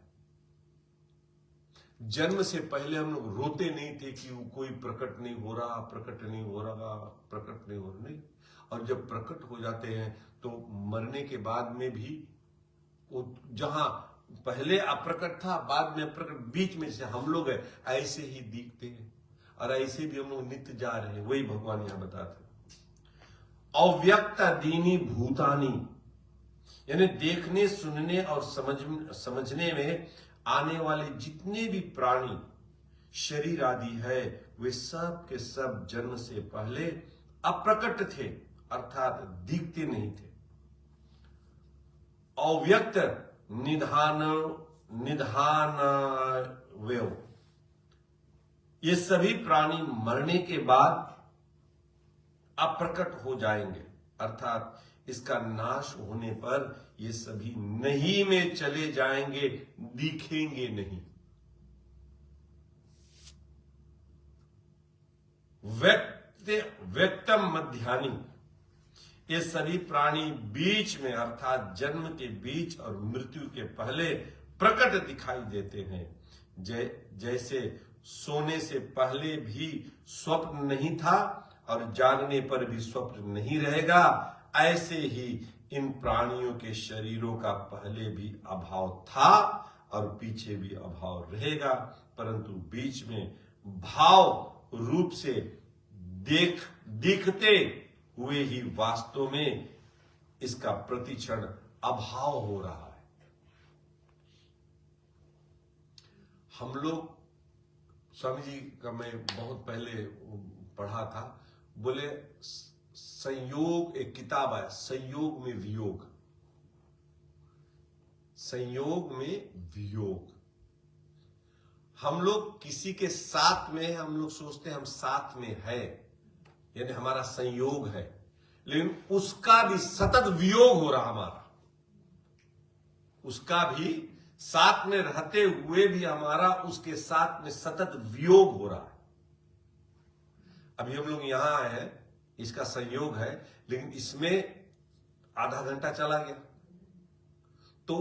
जन्म से पहले हम लोग रोते नहीं थे कि कोई प्रकट नहीं हो रहा, प्रकट नहीं हो रहा, प्रकट नहीं हो रहा, नहीं। और जब प्रकट हो जाते हैं तो मरने के बाद में भी वो जहां पहले अप्रकट था, बाद में प्रकट, बीच में से हम लोग है, ऐसे ही दिखते हैं और ऐसे भी हम लोग नित्य जा रहे हैं। वही भगवान यहां बताते हैं। अव्यक्त दीनी भूतानी, यानी देखने, सुनने और समझने में आने वाले जितने भी प्राणी शरीर आदि है, वे सब के सब जन्म से पहले अप्रकट थे, अर्थात दिखते नहीं थे। अव्यक्त निधान व्यव, ये सभी प्राणी मरने के बाद अप्रकट हो जाएंगे, अर्थात इसका नाश होने पर ये सभी नहीं में चले जाएंगे, दिखेंगे नहीं। व्यक्तम मध्यानि, ये सभी प्राणी बीच में, अर्थात जन्म के बीच और मृत्यु के पहले प्रकट दिखाई देते हैं। जैसे सोने से पहले भी स्वप्न नहीं था और जागने पर भी स्वप्न नहीं रहेगा, ऐसे ही इन प्राणियों के शरीरों का पहले भी अभाव था और पीछे भी अभाव रहेगा, परंतु बीच में भाव रूप से दिखते हुए ही वास्तव में इसका प्रतिक्षण अभाव हो रहा है। हम लोग, स्वामी जी का मैं बहुत पहले पढ़ा था, बोले संयोग, एक किताब है संयोग में वियोग, संयोग में वियोग। हम लोग किसी के साथ में, हम लोग सोचते हैं हम साथ में है, यानी हमारा संयोग है, लेकिन उसका भी सतत वियोग हो रहा, हमारा उसका भी साथ में रहते हुए भी हमारा उसके साथ में सतत वियोग हो रहा है। अभी हम लोग यहां आए हैं, इसका संयोग है, लेकिन इसमें आधा घंटा चला गया, तो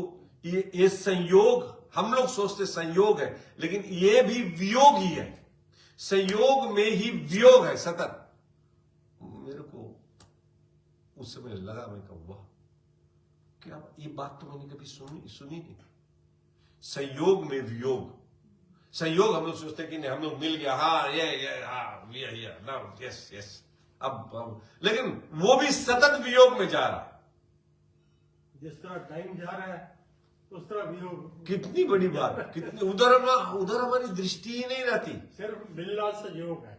ये संयोग, हम लोग सोचते संयोग है, लेकिन ये भी वियोग ही है। संयोग में ही वियोग है सतत। मेरे को उस समय लगा, मैं कहूं वाह, क्या ये बात तो मैंने कभी सुनी नहीं। संयोग में वियोग, संयोग हम लोग सोचते कि नहीं, हम लोग मिल गया, हाँ ये ना, यस अब, लेकिन वो भी सतत वियोग में जा रहा है। जिस तरह टाइम जा रहा है उस तरह वियोग। कितनी बड़ी बात, कितनी उधर हमारी दृष्टि ही नहीं रहती। सिर्फ मिलना संयोग है।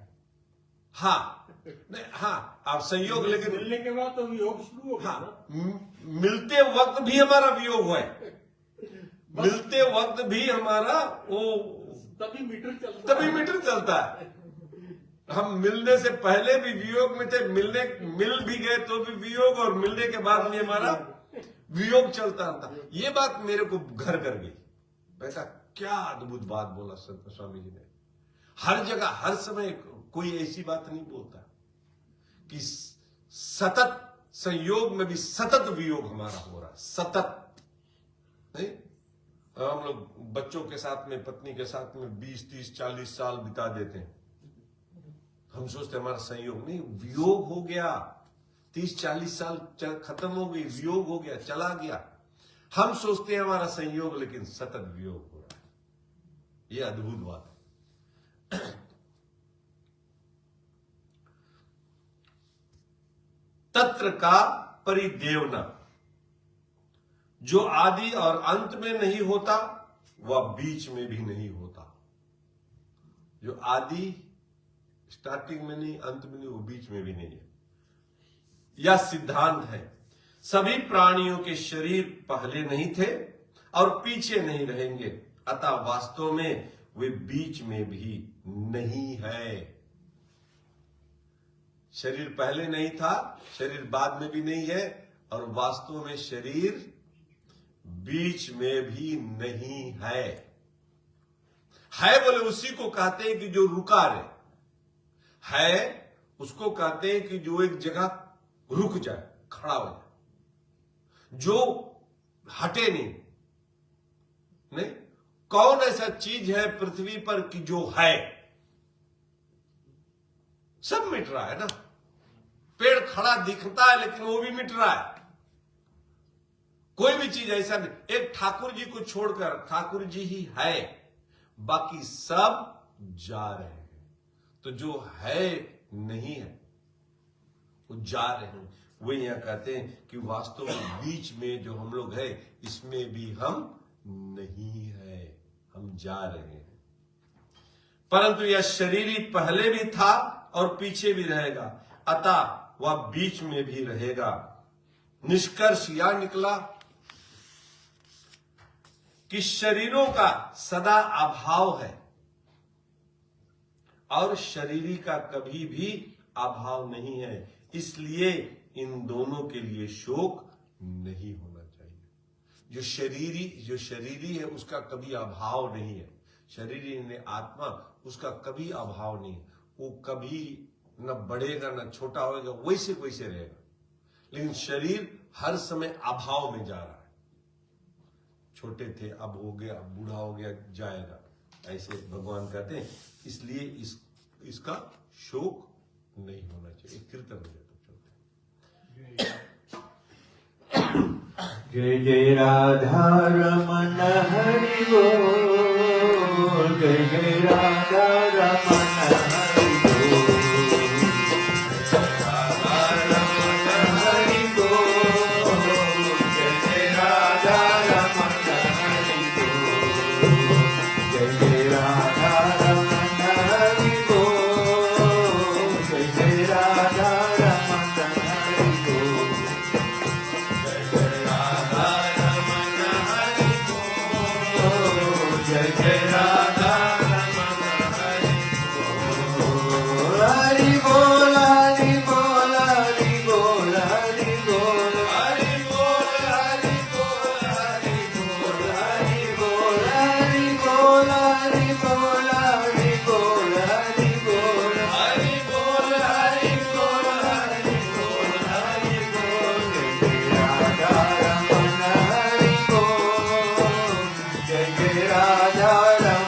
हाँ नहीं, हाँ आप संयोग, लेकिन मिलने के बाद तो वियोग शुरू हो गया हाँ ना। मिलते वक्त भी हमारा वियोग है, मिलते वक्त भी हमारा वो तभी मीटर चलता है। हम मिलने से पहले भी वियोग में थे, मिल भी गए तो भी वियोग, और मिलने के बाद भी हमारा वियोग चलता था। ये बात मेरे को घर कर गई। मैं कहा क्या अद्भुत बात बोला संत स्वामी जी ने। हर जगह हर समय कोई ऐसी बात नहीं बोलता कि सतत संयोग में भी सतत वियोग हमारा हो रहा है, सतत नहीं। हम लोग बच्चों के साथ में, पत्नी के साथ में 20, 30, 40 साल बिता देते हैं। हम सोचते हमारा संयोग नहीं, वियोग हो गया। 30, 40 साल खत्म हो गई, वियोग हो गया, चला गया। हम सोचते हैं हमारा संयोग, लेकिन सतत वियोग हो रहा है। यह अद्भुत बात है। तत्र का परिदेवना, जो आदि और अंत में नहीं होता वह बीच में भी नहीं होता। जो आदि स्टार्टिंग में नहीं, अंत में नहीं, वो बीच में भी नहीं है। यह सिद्धांत है। सभी प्राणियों के शरीर पहले नहीं थे और पीछे नहीं रहेंगे, अतः वास्तव में वे बीच में भी नहीं है। शरीर पहले नहीं था, शरीर बाद में भी नहीं है, और वास्तव में शरीर बीच में भी नहीं है। है बोले उसी को कहते हैं कि जो रुका रहे, है उसको कहते हैं कि जो एक जगह रुक जाए, खड़ा हो जाए, जो हटे नहीं। नहीं, कौन ऐसा चीज है पृथ्वी पर कि जो है? सब मिट रहा है ना। पेड़ खड़ा दिखता है लेकिन वो भी मिट रहा है। कोई भी चीज ऐसा नहीं। एक ठाकुर जी को छोड़कर ठाकुर जी ही है, बाकी सब जा रहे हैं। तो जो है नहीं है वो जा रहे हैं। वो यहां कहते हैं कि वास्तव में बीच में जो हम लोग है, इसमें भी हम नहीं है, हम जा रहे हैं। परंतु यह शरीर ही पहले भी था और पीछे भी रहेगा, अतः वह बीच में भी रहेगा। निष्कर्ष यह निकला कि शरीरों का सदा अभाव है और शरीरी का कभी भी अभाव नहीं है। इसलिए इन दोनों के लिए शोक नहीं होना चाहिए। जो शरीरी है उसका कभी अभाव नहीं है। शरीरी ने आत्मा, उसका कभी अभाव नहीं है। वो कभी न बढ़ेगा न छोटा होगा, वैसे वैसे रहेगा। लेकिन शरीर हर समय अभाव में जा रहा है। छोटे थे, अब हो गया, अब बूढ़ा हो गया, जाएगा, ऐसे भगवान कहते हैं। इसलिए इसका शोक नहीं होना चाहिए। कीर्तन हो जाए तो चलते। जय जय राधा रमन हरि बोल, जय जय राधा रमन हरि बोल, राधा रमन हरि बोल, जय जय राधा रमन हरि बोल, जय जय राधा रमन हरि बोल, जय जय राधा रमन हरि बोल। जय जय राधा रमन हरि बोल, हरि बोल, हरि बोल, हरि बोल, हरि बोल, हरि बोल, हरि बोल, हरि बोल, हरि बोल, हरि बोल, हरि बोल, हरि बोल, हरि बोल, हरि बोल, हरि बोल, हरि बोल, हरि बोल। जय राधा रमन हरि बोल, जय जय राधा रमन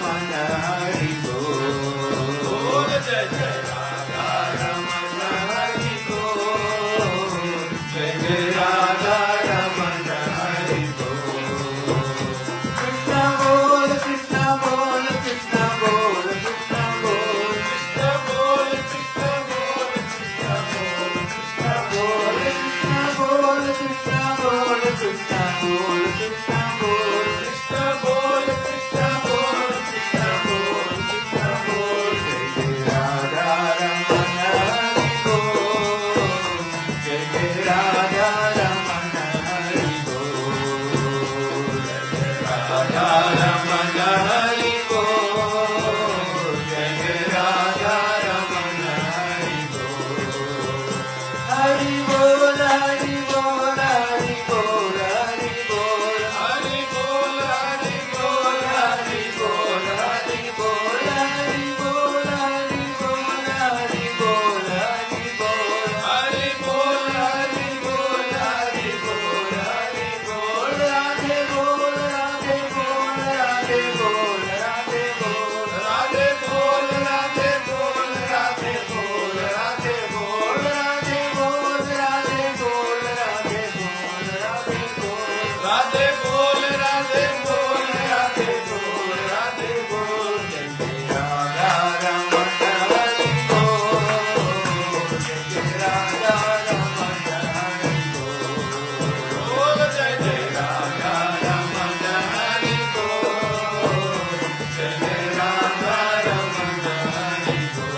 राधे बोल राधे बोल राधे बोल राधे बोल जय जय राधा रमण हरि बोल जय जय राधा रमण हरि बोल जय जय राधा रमण हरि बोल जय जय राधा रमण हरि बोल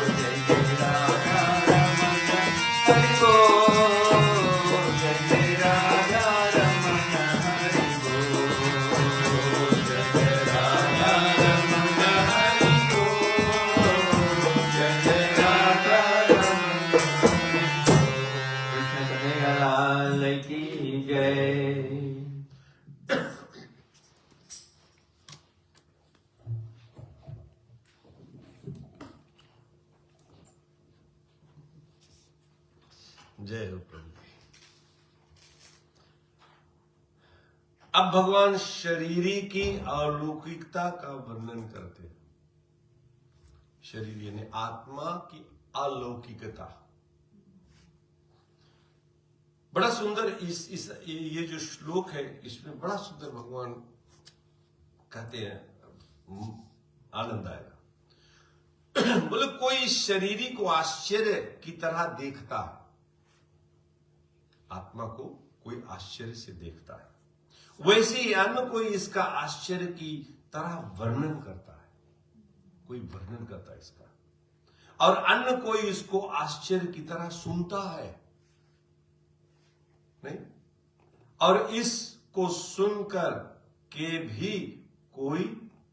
जय जय राधा रमण हरि बोल जय जय राधा रमण हरि बोल जय जय राधा रमण हरि बोल जय जय राधा रमण कृष्ण कन्हैयालाल की जय। जय हो प्रभु। अब भगवान शरीरी की अलौकिकता का वर्णन करते हैं। शरीर यानी आत्मा की अलौकिकता। बड़ा सुंदर इस ये जो श्लोक है इसमें बड़ा सुंदर भगवान कहते हैं, आनंद आएगा। बोले कोई शरीरी को आश्चर्य की तरह देखता है, आत्मा को कोई आश्चर्य से देखता है, वैसे ही अन्न कोई इसका आश्चर्य की तरह वर्णन करता है, कोई वर्णन करता है इसका, और अन्न कोई इसको आश्चर्य की तरह सुनता है नहीं, और इसको सुनकर के भी कोई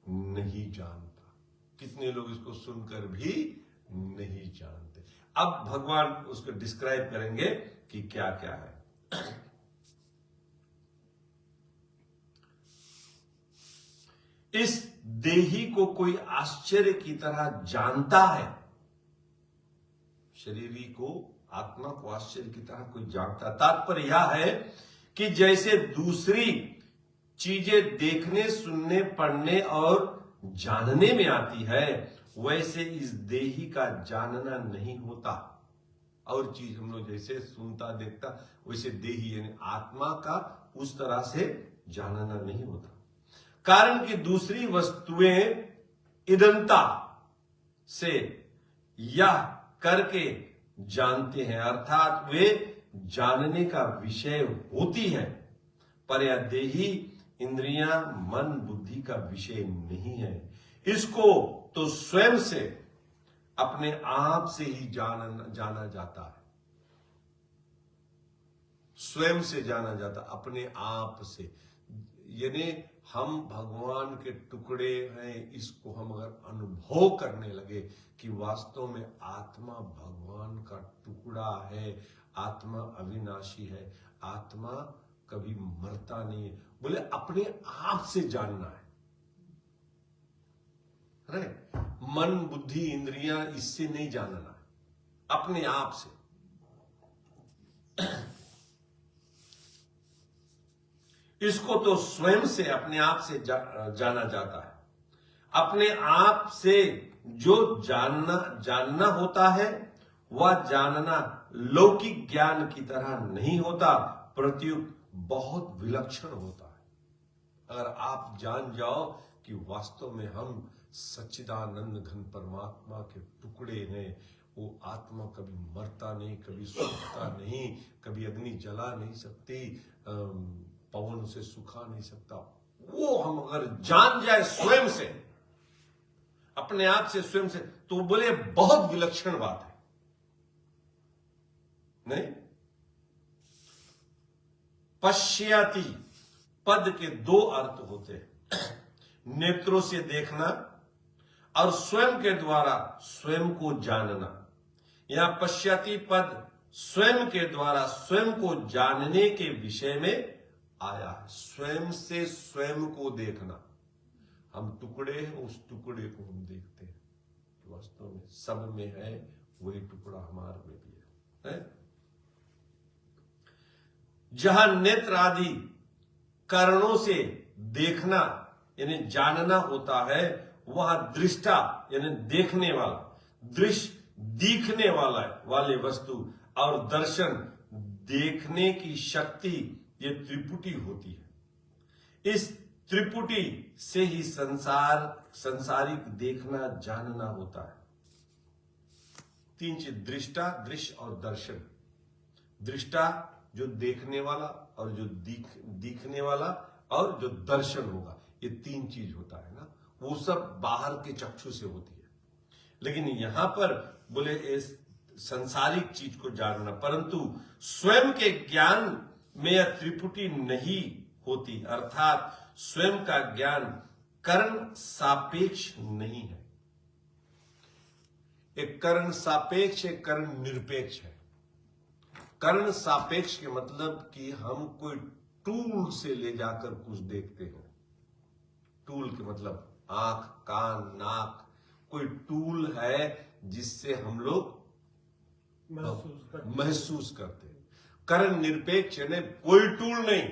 नहीं जानता। कितने लोग इसको सुनकर भी नहीं जानते। अब भगवान उसको डिस्क्राइब करेंगे कि क्या क्या है। इस देही को कोई आश्चर्य की तरह जानता है, शरीरी को, आत्मा को आश्चर्य की तरह कोई जानता। तात्पर्य यह है कि जैसे दूसरी चीजें देखने, सुनने, पढ़ने और जानने में आती है, वैसे इस देही का जानना नहीं होता। और चीज हम लोग जैसे सुनता, देखता, वैसे देही यानी आत्मा का उस तरह से जानना नहीं होता। कारण कि दूसरी वस्तुएं इदंता से यह करके जानते हैं, अर्थात वे जानने का विषय होती है, पर यह देही इंद्रियां, मन, बुद्धि का विषय नहीं है। इसको तो स्वयं से, अपने आप से ही जाना जाता है, स्वयं से जाना जाता, अपने आप से। यानी हम भगवान के टुकड़े हैं, इसको हम अगर अनुभव करने लगे कि वास्तव में आत्मा भगवान का टुकड़ा है, आत्मा अविनाशी है, आत्मा कभी मरता नहीं है, बोले अपने आप से जानना है। मन, बुद्धि, इंद्रियां, इससे नहीं जानना है, अपने आप से। इसको तो स्वयं से, अपने आप से जाना जाता है। अपने आप से जो जानना होता है, वह जानना लौकिक ज्ञान की तरह नहीं होता, प्रत्युत बहुत विलक्षण होता है। अगर आप जान जाओ कि वास्तव में हम सच्चिदानंद घन परमात्मा के टुकड़े हैं, वो आत्मा कभी मरता नहीं, कभी सूखता नहीं, कभी अग्नि जला नहीं सकती, पवन उसे सुखा नहीं सकता, वो हम अगर जान जाए स्वयं से, अपने आप से, स्वयं से, तो बोले बहुत विलक्षण बात है। नहीं, पश्यति पद के दो अर्थ होते हैं, नेत्रों से देखना और स्वयं के द्वारा स्वयं को जानना। यहां पश्यति पद स्वयं के द्वारा स्वयं को जानने के विषय में आया है। स्वयं से स्वयं को देखना, हम टुकड़े हैं, उस टुकड़े को हम देखते हैं, वास्तव में सब में है, वही टुकड़ा हमारे में भी है। जहां नेत्र आदि कारणों से देखना यानी जानना होता है, वहां दृष्टा यानी देखने वाला, दृश्य दिखने वाले वस्तु और दर्शन देखने की शक्ति ये त्रिपुटी होती है। इस त्रिपुटी से ही संसारिक देखना जानना होता है। 3 चीज, दृष्टा, दृश्य और दर्शन। दृष्टा जो देखने वाला, और जो दिखने वाला, और जो दर्शन होगा, ये 3 चीज होता है ना, वो सब बाहर के चक्षु से होती है। लेकिन यहां पर बोले इस संसारिक चीज को जानना, परंतु स्वयं के ज्ञान में यह त्रिपुटी नहीं होती, अर्थात स्वयं का ज्ञान कर्ण सापेक्ष नहीं है। एक कर्ण सापेक्ष, एक कर्ण निरपेक्ष है। कर्ण सापेक्ष के मतलब कि हम कोई टूल से ले जाकर कुछ देखते हैं। टूल के मतलब आंख, कान, नाक, कोई टूल है जिससे हम लोग महसूस करते हैं। कर्ण निरपेक्ष ने कोई टूल नहीं।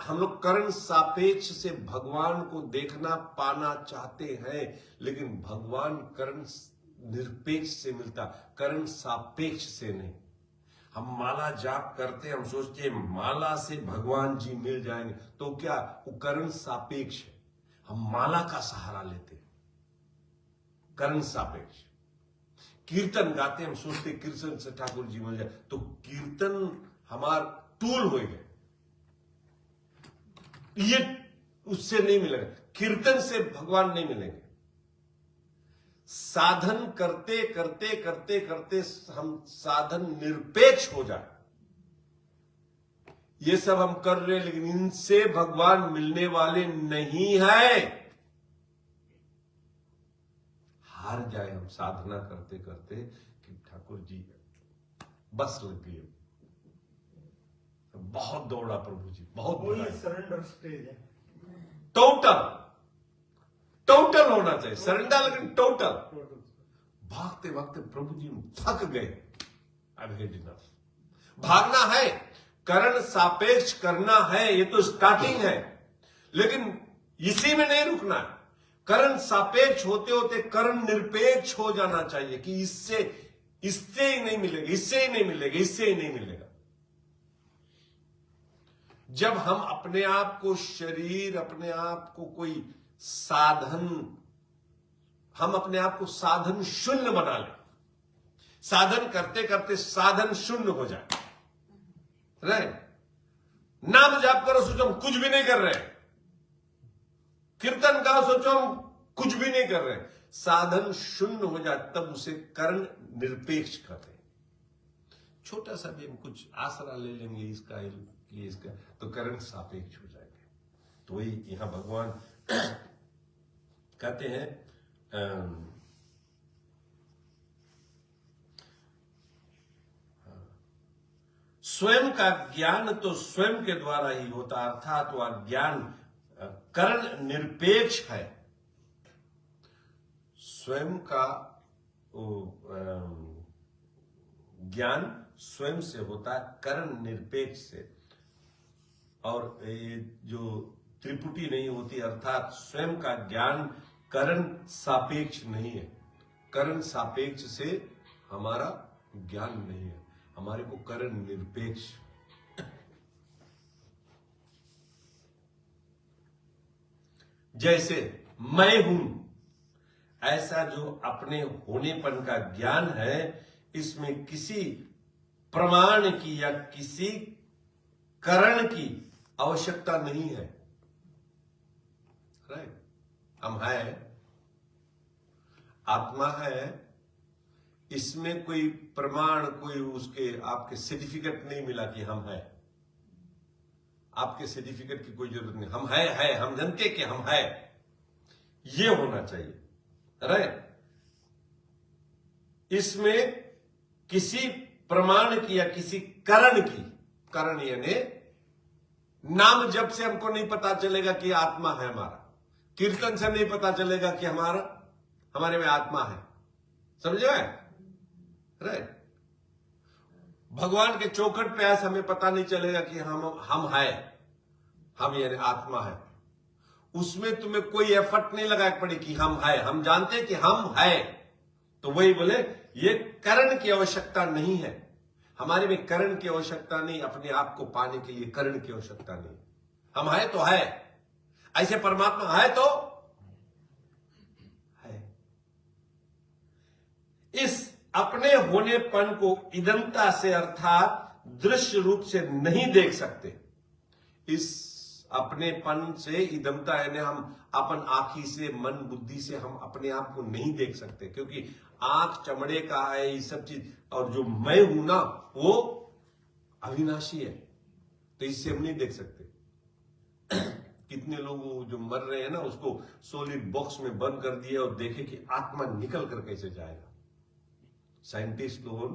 हम लोग कर्ण सापेक्ष से भगवान को देखना पाना चाहते हैं, लेकिन भगवान कर्ण निरपेक्ष से मिलता, कर्ण सापेक्ष से नहीं। हम माला जाप करते हैं, हम सोचते हैं माला से भगवान जी मिल जाएंगे, तो क्या वो कर्ण सापेक्ष है। हम माला का सहारा लेते हैं, कर्ण सापेक्ष। कीर्तन गाते हैं, हम सोचते कीर्तन से ठाकुर जी मिल जाए, तो कीर्तन हमार टूल हो गए, ये उससे नहीं मिलेगा। कीर्तन से भगवान नहीं मिलेंगे। साधन करते करते करते करते हम साधन निरपेक्ष हो जाए, ये सब हम कर रहे हैं, लेकिन इनसे भगवान मिलने वाले नहीं है। हार जाए हम साधना करते करते कि ठाकुर जी बस लग गई, बहुत दौड़ा प्रभु जी, बहुत सरेंडर स्टेज है। टोटल होना चाहिए सरेंडर, लेकिन टोटल। भागते भागते प्रभु जी थक गए, अब हे डिनफ। भागना है, कर्ण सापेक्ष करना है, ये तो स्टार्टिंग है, लेकिन इसी में नहीं रुकना है। कर्ण सापेक्ष होते होते कर्ण निरपेक्ष हो जाना चाहिए कि इससे ही नहीं मिलेगा, इससे ही नहीं मिलेगा, इससे ही नहीं मिलेगा। जब हम अपने आप को शरीर, अपने आप को कोई साधन, हम अपने आप को साधन शून्य बना ले, साधन करते करते साधन शून्य हो जाए, नाम जाप करो, सोचो हम कुछ भी नहीं कर रहे, कीर्तन गाओ, सोचो हम कुछ भी नहीं कर रहे, साधन शून्य हो जाए, तब उसे कर्ण निरपेक्ष कहते हैं। छोटा सा भी हम कुछ आसरा ले लेंगे इसका, इसका, तो कर्ण सापेक्ष हो जाएंगे। तो वही यहां भगवान कहते हैं, स्वयं का ज्ञान तो स्वयं के द्वारा ही होता, अर्थात वह ज्ञान कर्ण निरपेक्ष है। स्वयं का ज्ञान स्वयं से होता है, कर्ण निरपेक्ष से। और ये जो त्रिपुटी नहीं होती, अर्थात स्वयं का ज्ञान कर्ण सापेक्ष नहीं है। कर्ण सापेक्ष से हमारा ज्ञान नहीं है, हमारे को कर्ण निरपेक्ष। जैसे मैं हूं, ऐसा जो अपने होनेपन का ज्ञान है, इसमें किसी प्रमाण की या किसी करण की आवश्यकता नहीं है। राइट, हम हैं, आत्मा है, इसमें कोई प्रमाण, कोई उसके आपके सर्टिफिकेट नहीं मिला कि हम हैं। आपके सर्टिफिकेट की कोई जरूरत नहीं, हम है, हम जानते कि हम है, ये होना चाहिए। राइट, इसमें किसी प्रमाण की या किसी करण की, करण यानी नाम जप से हमको नहीं पता चलेगा कि आत्मा है हमारा, कीर्तन से नहीं पता चलेगा कि हमारे में आत्मा है। समझे? राइट, भगवान के चौखट पे ऐसा हमें पता नहीं चलेगा कि हम है, हम यानी आत्मा है। उसमें तुम्हें कोई एफर्ट नहीं लगाना पड़े कि हम है, हम जानते कि हम है। तो वही बोले ये करण की आवश्यकता नहीं है, हमारे में करण की आवश्यकता नहीं, अपने आप को पाने के लिए करण की आवश्यकता नहीं। हम है तो है, ऐसे परमात्मा है तो है। इस अपने होनेपन को इदमता से अर्थात दृश्य रूप से नहीं देख सकते। इस अपनेपन से इदमता यानी हम अपन आंखी से, मन बुद्धि से हम अपने आप को नहीं देख सकते, क्योंकि आंख चमड़े का है, ये सब चीज, और जो मैं हूं ना वो अविनाशी है, तो इससे हम नहीं देख सकते। कितने लोग जो मर रहे हैं ना उसको सॉलिड बॉक्स में बंद कर दिया और देखे कि आत्मा निकल कर कैसे जाएगा। साइंटिस्ट लोगों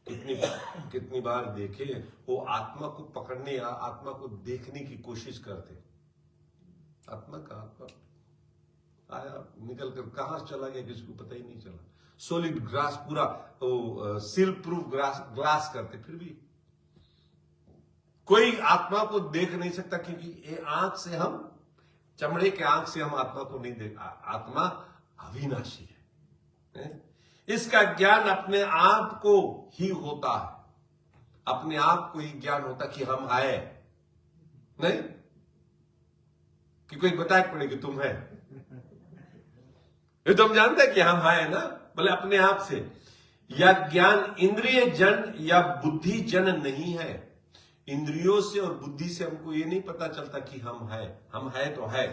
कितनी बार देखे वो आत्मा को पकड़ने या आत्मा को देखने की कोशिश करते। आत्मा आया निकल कर कहां चला गया किसी को पता ही नहीं चला। सॉलिड ग्लास पूरा सील प्रूफ ग्लास करते, फिर भी कोई आत्मा को देख नहीं सकता, क्योंकि ये आंख से हम, चमड़े के आंख से हम आत्मा को नहीं देख। आत्मा अविनाशी है। इसका ज्ञान अपने आप को ही होता है, अपने आप को ही ज्ञान होता कि हम है, नहीं कि कोई बताए पड़े कि तुम है। ये तो हम जानते हैं कि हम है ना, बोले अपने आप से। यह ज्ञान इंद्रिय जन या बुद्धि जन नहीं है। इंद्रियों से और बुद्धि से हमको ये नहीं पता चलता कि हम है तो है।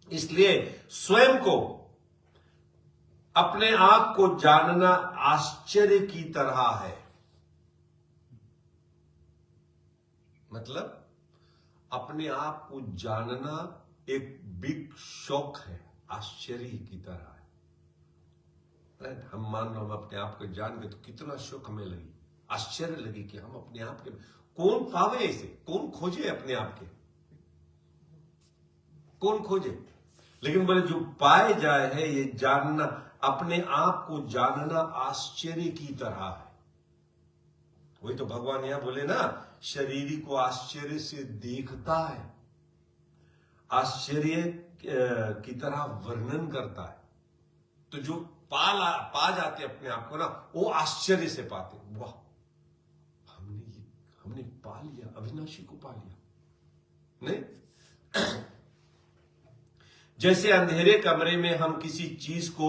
इसलिए स्वयं को, अपने आप को जानना आश्चर्य की तरह है। मतलब अपने आप को जानना एक बिग शौक है, आश्चर्य की तरह है। हम मान लो हम अपने आप को जान गए तो कितना शौक हमें लगी, आश्चर्य लगी कि हम अपने आप के, कौन पावे इसे, कौन खोजे अपने आप के, कौन खोजे। लेकिन बोले जो पाए जाए है ये जानना, अपने आप को जानना आश्चर्य की तरह है। वही तो भगवान यहां बोले ना, शरीर को आश्चर्य से देखता है, आश्चर्य की तरह वर्णन करता है। तो जो पा जाते अपने आप को ना, वो आश्चर्य से पाते, वाह हमने पा लिया, अविनाशी को पा लिया। नहीं जैसे अंधेरे कमरे में हम किसी चीज को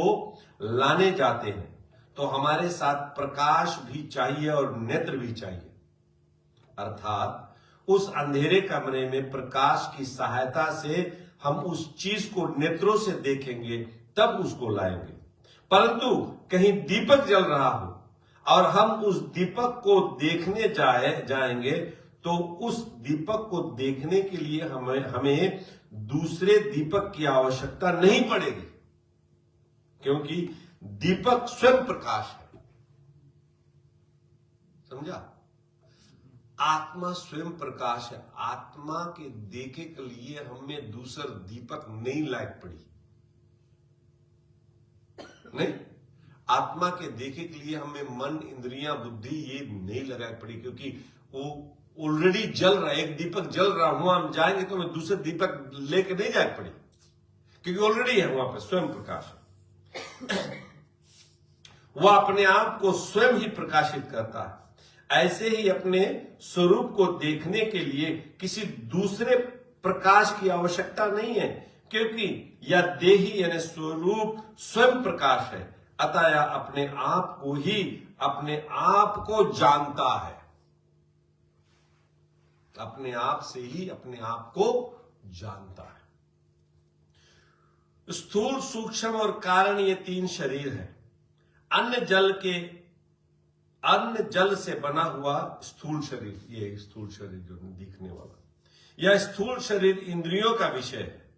लाने जाते हैं तो हमारे साथ प्रकाश भी चाहिए और नेत्र भी चाहिए, अर्थात उस अंधेरे कमरे में प्रकाश की सहायता से हम उस चीज को नेत्रों से देखेंगे, तब उसको लाएंगे। परंतु कहीं दीपक जल रहा हो और हम उस दीपक को देखने जाएंगे तो उस दीपक को देखने के लिए हमें दूसरे दीपक की आवश्यकता नहीं पड़ेगी, क्योंकि दीपक स्वयं प्रकाश है। समझा? आत्मा स्वयं प्रकाश है। आत्मा के देखे के लिए हमें दूसर दीपक नहीं लायक पड़ी। नहीं, आत्मा के देखे के लिए हमें मन, इंद्रियां, बुद्धि ये नहीं लगाई पड़ी, क्योंकि वो ऑलरेडी जल रहा है। एक दीपक जल रहा, वहां हम जाएंगे तो हमें दूसरे दीपक लेके नहीं जाए पड़ी, क्योंकि ऑलरेडी है वहां पर स्वयं प्रकाश। वह अपने आप को स्वयं ही प्रकाशित करता है। ऐसे ही अपने स्वरूप को देखने के लिए किसी दूसरे प्रकाश की आवश्यकता नहीं है, क्योंकि यह देही यानी स्वरूप स्वयं प्रकाश है। अतः यह अपने आप को ही अपने आप को जानता है, अपने आप से ही अपने आप को जानता है। स्थूल, सूक्ष्म और कारण ये तीन शरीर हैं। अन्य जल से बना हुआ स्थूल शरीर, ये स्थूल शरीर जो दिखने वाला, यह स्थूल शरीर इंद्रियों का विषय है।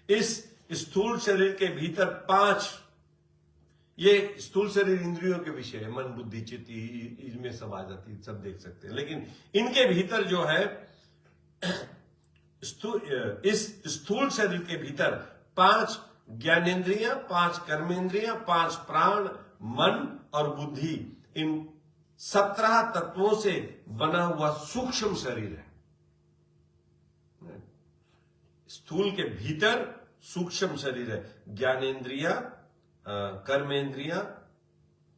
इस स्थूल शरीर के भीतर 5, ये स्थूल शरीर इंद्रियों के विषय है, मन, बुद्धि, चित्त, इसमें सब आ जाती है, सब देख सकते हैं। लेकिन इनके भीतर जो है, इस स्थूल शरीर के भीतर 5 ज्ञानेंद्रियां, 5 कर्मेंद्रियां, 5 प्राण, मन और बुद्धि, इन 17 तत्वों से बना हुआ सूक्ष्म शरीर है। स्थूल के भीतर सूक्ष्म शरीर है, ज्ञानेंद्रियां, कर्मेंद्रियां,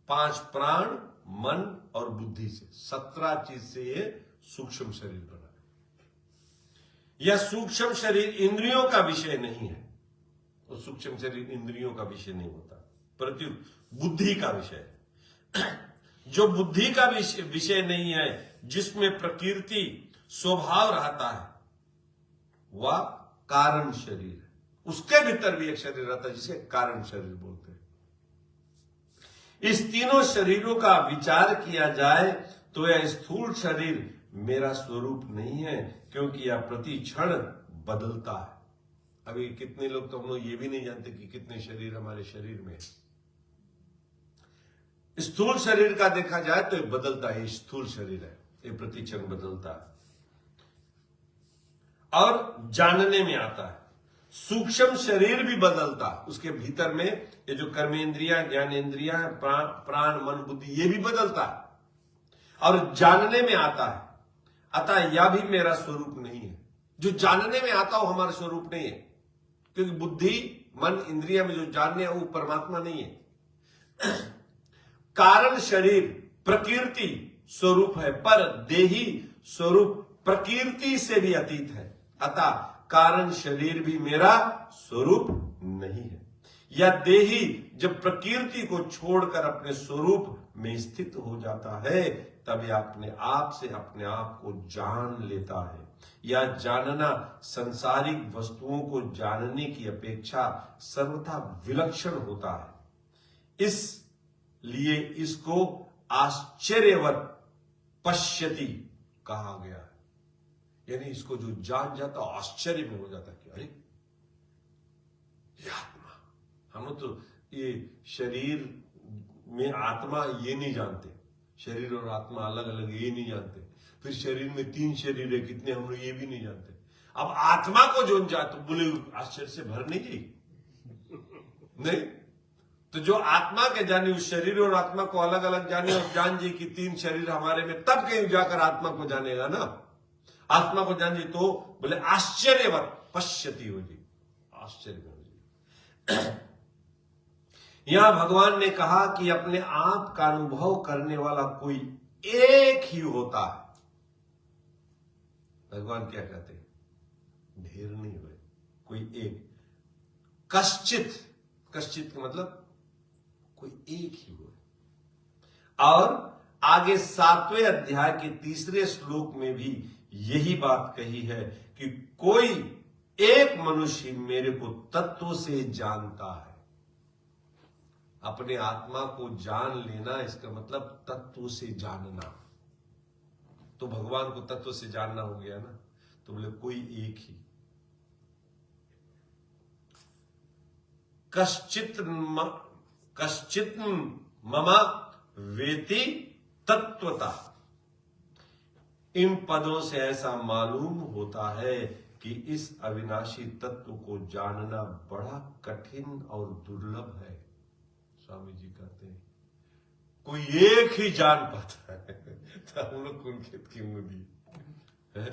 5 प्राण, मन और बुद्धि से, 17 चीज से ये सूक्ष्म शरीर बना है। यह सूक्ष्म शरीर इंद्रियों का विषय नहीं है, तो सूक्ष्म शरीर इंद्रियों का विषय नहीं होता, प्रत्युत बुद्धि का विषय है। जो बुद्धि का विषय नहीं है, जिसमें प्रकृति स्वभाव रहता है, वह कारण शरीर है। उसके भीतर भी एक शरीर रहता है जिसे कारण शरीर बोलते हैं। इस तीनों शरीरों का विचार किया जाए तो यह स्थूल शरीर मेरा स्वरूप नहीं है, क्योंकि यह प्रति क्षण बदलता है। अभी कितने लोग तो हम लोग ये भी नहीं जानते कि कितने शरीर हमारे शरीर में है। स्थूल शरीर का देखा जाए तो ये बदलता है, ये स्थूल शरीर है, ये प्रति क्षण बदलता है और जानने में आता है। सूक्ष्म शरीर भी बदलता है, उसके भीतर में ये जो कर्मेंद्रियां, ज्ञानेंद्रियां, प्राण, मन, बुद्धि, ये भी बदलता है और जानने में आता है। अतः यह भी मेरा स्वरूप नहीं है। जो जानने में आता हो हमारा स्वरूप नहीं है, क्योंकि बुद्धि, मन, इंद्रिया में जो जानने है वो परमात्मा नहीं है। कारण शरीर प्रकृति स्वरूप है, पर देही स्वरूप प्रकृति से भी अतीत है। अतः कारण शरीर भी मेरा स्वरूप नहीं है। यह देही जब प्रकृति को छोड़कर अपने स्वरूप में स्थित हो जाता है, तब यह अपने आप से अपने आप को जान लेता है। यह जानना संसारिक वस्तुओं को जानने की अपेक्षा सर्वथा विलक्षण होता है। इसलिए इसको आश्चर्यवत पश्यति कहा गया है। यानी इसको जो जान जाता आश्चर्य में हो जाता कि अरे ये आत्मा, हम लोग तो ये शरीर में आत्मा ये नहीं जानते, शरीर और आत्मा अलग अलग ये नहीं जानते। फिर शरीर में 3 शरीर है, कितने हम लोग ये भी नहीं जानते। अब आत्मा को जो जाए तो बोले आश्चर्य से भर नहीं गई नहीं, तो जो आत्मा के जाने, उस शरीर और आत्मा को अलग अलग जाने और जान जी कि 3 शरीर हमारे में, तब कहीं जाकर आत्मा को जानेगा ना। आत्मा को जान जी तो बोले आश्चर्यवत पश्यति हो जी, आश्चर्य हो जी। यहां भगवान ने कहा कि अपने आप का अनुभव करने वाला कोई एक ही होता है। भगवान क्या कहते हैं? ढेर नहीं हुए, कोई एक। कश्चित, कश्चित का मतलब कोई एक ही हुए। और आगे 7वें अध्याय के 3 श्लोक में भी यही बात कही है कि कोई एक मनुष्य मेरे को तत्व से जानता है। अपने आत्मा को जान लेना, इसका मतलब तत्व से जानना। तो भगवान को तत्व से जानना हो गया ना, तो बोले कोई एक ही। कश्चित मम वेति तत्वता। इन पदों से ऐसा मालूम होता है कि इस अविनाशी तत्व को जानना बड़ा कठिन और दुर्लभ है। स्वामी जी कहते हैं कोई एक ही जान पाता है। तो हम लोग कुनखेत की मुदी है,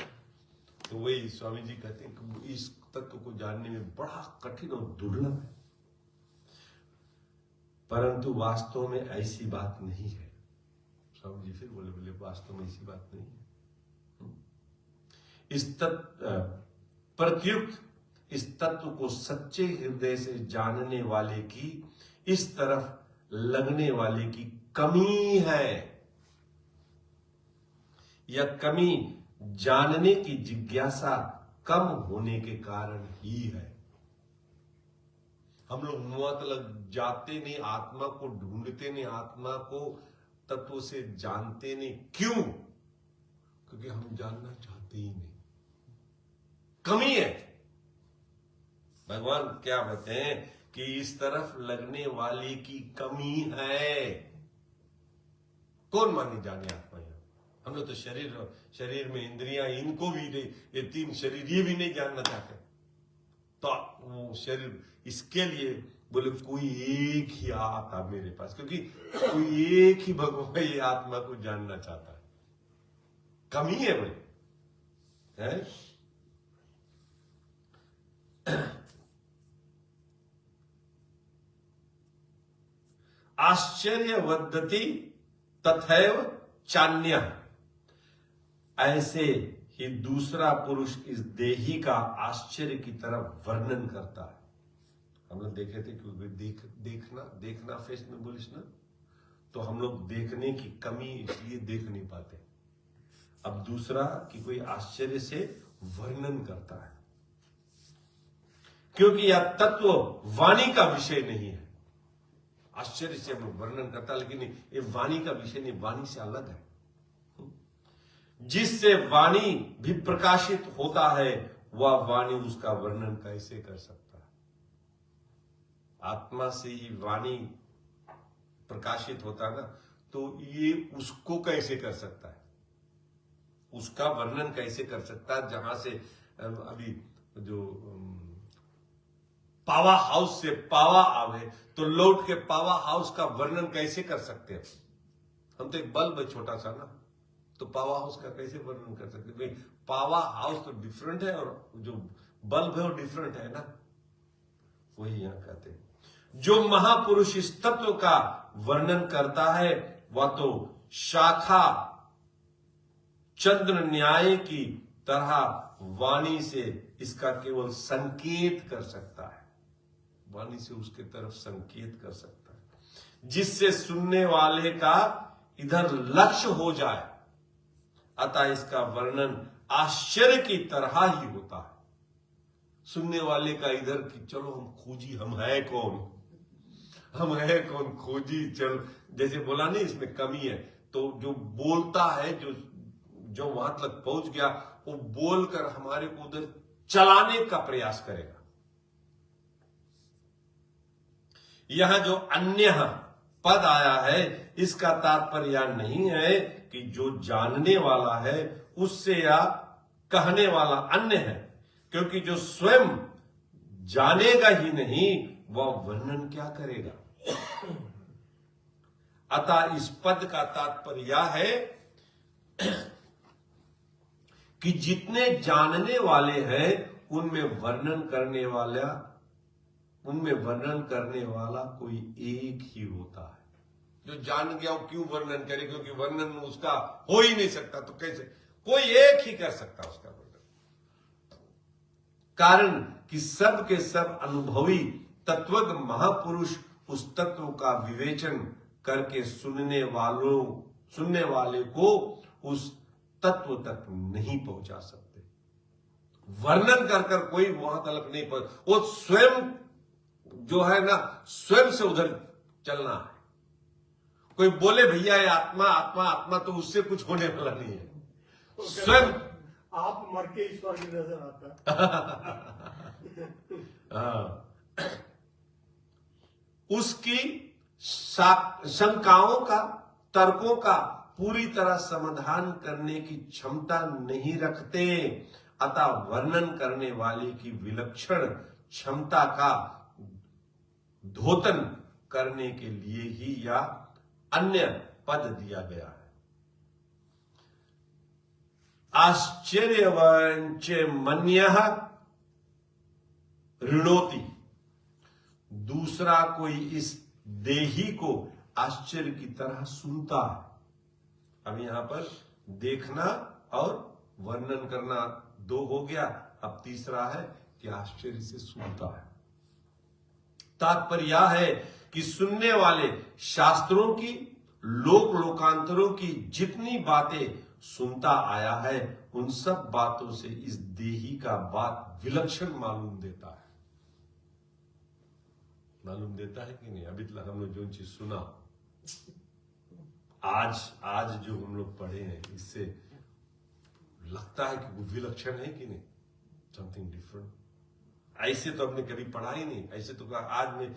तो वही स्वामी जी कहते हैं कि इस तत्व को जानने में बड़ा कठिन और दुर्लभ है, परंतु वास्तव में ऐसी बात नहीं है। स्वामी जी फिर बोले वास्तव में ऐसी बात नहीं है। इस प्रत्युक्त इस तत्व को सच्चे हृदय से जानने वाले की इस तरफ लगने वाले की कमी है। यह कमी जानने की जिज्ञासा कम होने के कारण ही है। हम लोग मतलब जाते नहीं, आत्मा को ढूंढते नहीं, आत्मा को तत्व से जानते नहीं। क्यों? क्योंकि हम जानना चाहते ही नहीं, कमी है। भगवान क्या कहते हैं कि इस तरफ लगने वाले की कमी है। कौन मानी जाने आत्मा? हम लोग तो शरीर में इंद्रियां, इनको भी नहीं, ये 3 शरीर ये भी नहीं जानना चाहते। तो वो शरीर, इसके लिए बोले कोई एक ही आता मेरे पास, क्योंकि कोई एक ही भगवान ये आत्मा को जानना चाहता है। कमी है भाई, है? आश्चर्य वदति तथैव चान्य, ऐसे ही दूसरा पुरुष इस देही का आश्चर्य की तरफ वर्णन करता है। हम लोग देखे थे क्योंकि देखना फैशनेबल ना, तो हम लोग देखने की कमी इसलिए देख नहीं पाते। अब दूसरा कि कोई आश्चर्य से वर्णन करता है, क्योंकि यह तत्व वाणी का विषय नहीं है। आश्चर्य से हम लोग वर्णन करता है, लेकिन ये वाणी का विषय नहीं, वाणी से अलग है। जिससे वाणी भी प्रकाशित होता है, वह वाणी उसका वर्णन कैसे कर सकता है? आत्मा से ही वाणी प्रकाशित होता है ना, तो ये उसको कैसे कर सकता है? उसका वर्णन कैसे कर सकता है? जहां से अभी जो पावर हाउस से पावा आवे, तो लौट के पावर हाउस का वर्णन कैसे कर सकते हैं? हम तो एक बल्ब है छोटा सा ना, तो पावर हाउस का कैसे वर्णन कर सकते हैं? पावर हाउस तो डिफरेंट है और जो बल्ब है वो डिफरेंट है ना। वही यहां कहते हैं, जो महापुरुष इस तत्व का वर्णन करता है, वह तो शाखा चंद्र न्याय की तरह वाणी से इसका केवल संकेत कर सकता है। वाणी से उसके तरफ संकेत कर सकता है, जिससे सुनने वाले का इधर लक्ष्य हो जाए। अतः इसका वर्णन आश्चर्य की तरह ही होता है। सुनने वाले का इधर कि चलो हम खोजी, हम है कौन, हम है कौन, खोजी चल, जैसे बोला नहीं इसमें कमी है, तो जो बोलता है, जो वहां तक पहुंच गया, वो बोलकर हमारे को उधर चलाने का प्रयास करेगा। यहां जो अन्य पद आया है, इसका तात्पर्य यह नहीं है कि जो जानने वाला है उससे या कहने वाला अन्य है, क्योंकि जो स्वयं जानेगा ही नहीं, वह वर्णन क्या करेगा? अतः इस पद का तात्पर्य यह है कि जितने जानने वाले हैं उनमें वर्णन करने वाला कोई एक ही होता है। जो जान गया वो क्यों वर्णन करे? क्योंकि वर्णन उसका हो ही नहीं सकता, तो कैसे? कोई एक ही कर सकता उसका वर्णन। कारण कि सब के सब अनुभवी तत्वज्ञ महापुरुष उस तत्व का विवेचन करके सुनने वाले को उस तत्व तक नहीं पहुंचा सकते। वर्णन कर कोई वहां तक नहीं पहुंच, वो स्वयं जो है ना, स्वयं से उधर चलना है। कोई बोले भैया ये आत्मा आत्मा आत्मा, तो उससे कुछ होने वाला नहीं है। स्वयं आप मर के ईश्वर की नजर आता उसकी शंकाओं का, तर्कों का पूरी तरह समाधान करने की क्षमता नहीं रखते। अतः वर्णन करने वाले की विलक्षण क्षमता का द्योतन करने के लिए ही या अन्य पद दिया गया है। आश्चर्यवंच मन्यः ऋणोति, दूसरा कोई इस देही को आश्चर्य की तरह सुनता है। अब यहां पर देखना और वर्णन करना दो हो गया, अब तीसरा है कि आश्चर्य से सुनता है। तात्पर्य यह है कि सुनने वाले शास्त्रों की, लोकांतरों की जितनी बातें सुनता आया है, उन सब बातों से इस देही का बात विलक्षण मालूम देता है। मालूम देता है कि नहीं? अभी तक हम लोग जो चीज सुना, आज जो हम लोग पढ़े हैं, इससे लगता है कि वो विलक्षण है कि नहीं? Something different. ऐसे तो हमने कभी पढ़ा ही नहीं। ऐसे तो आज मैं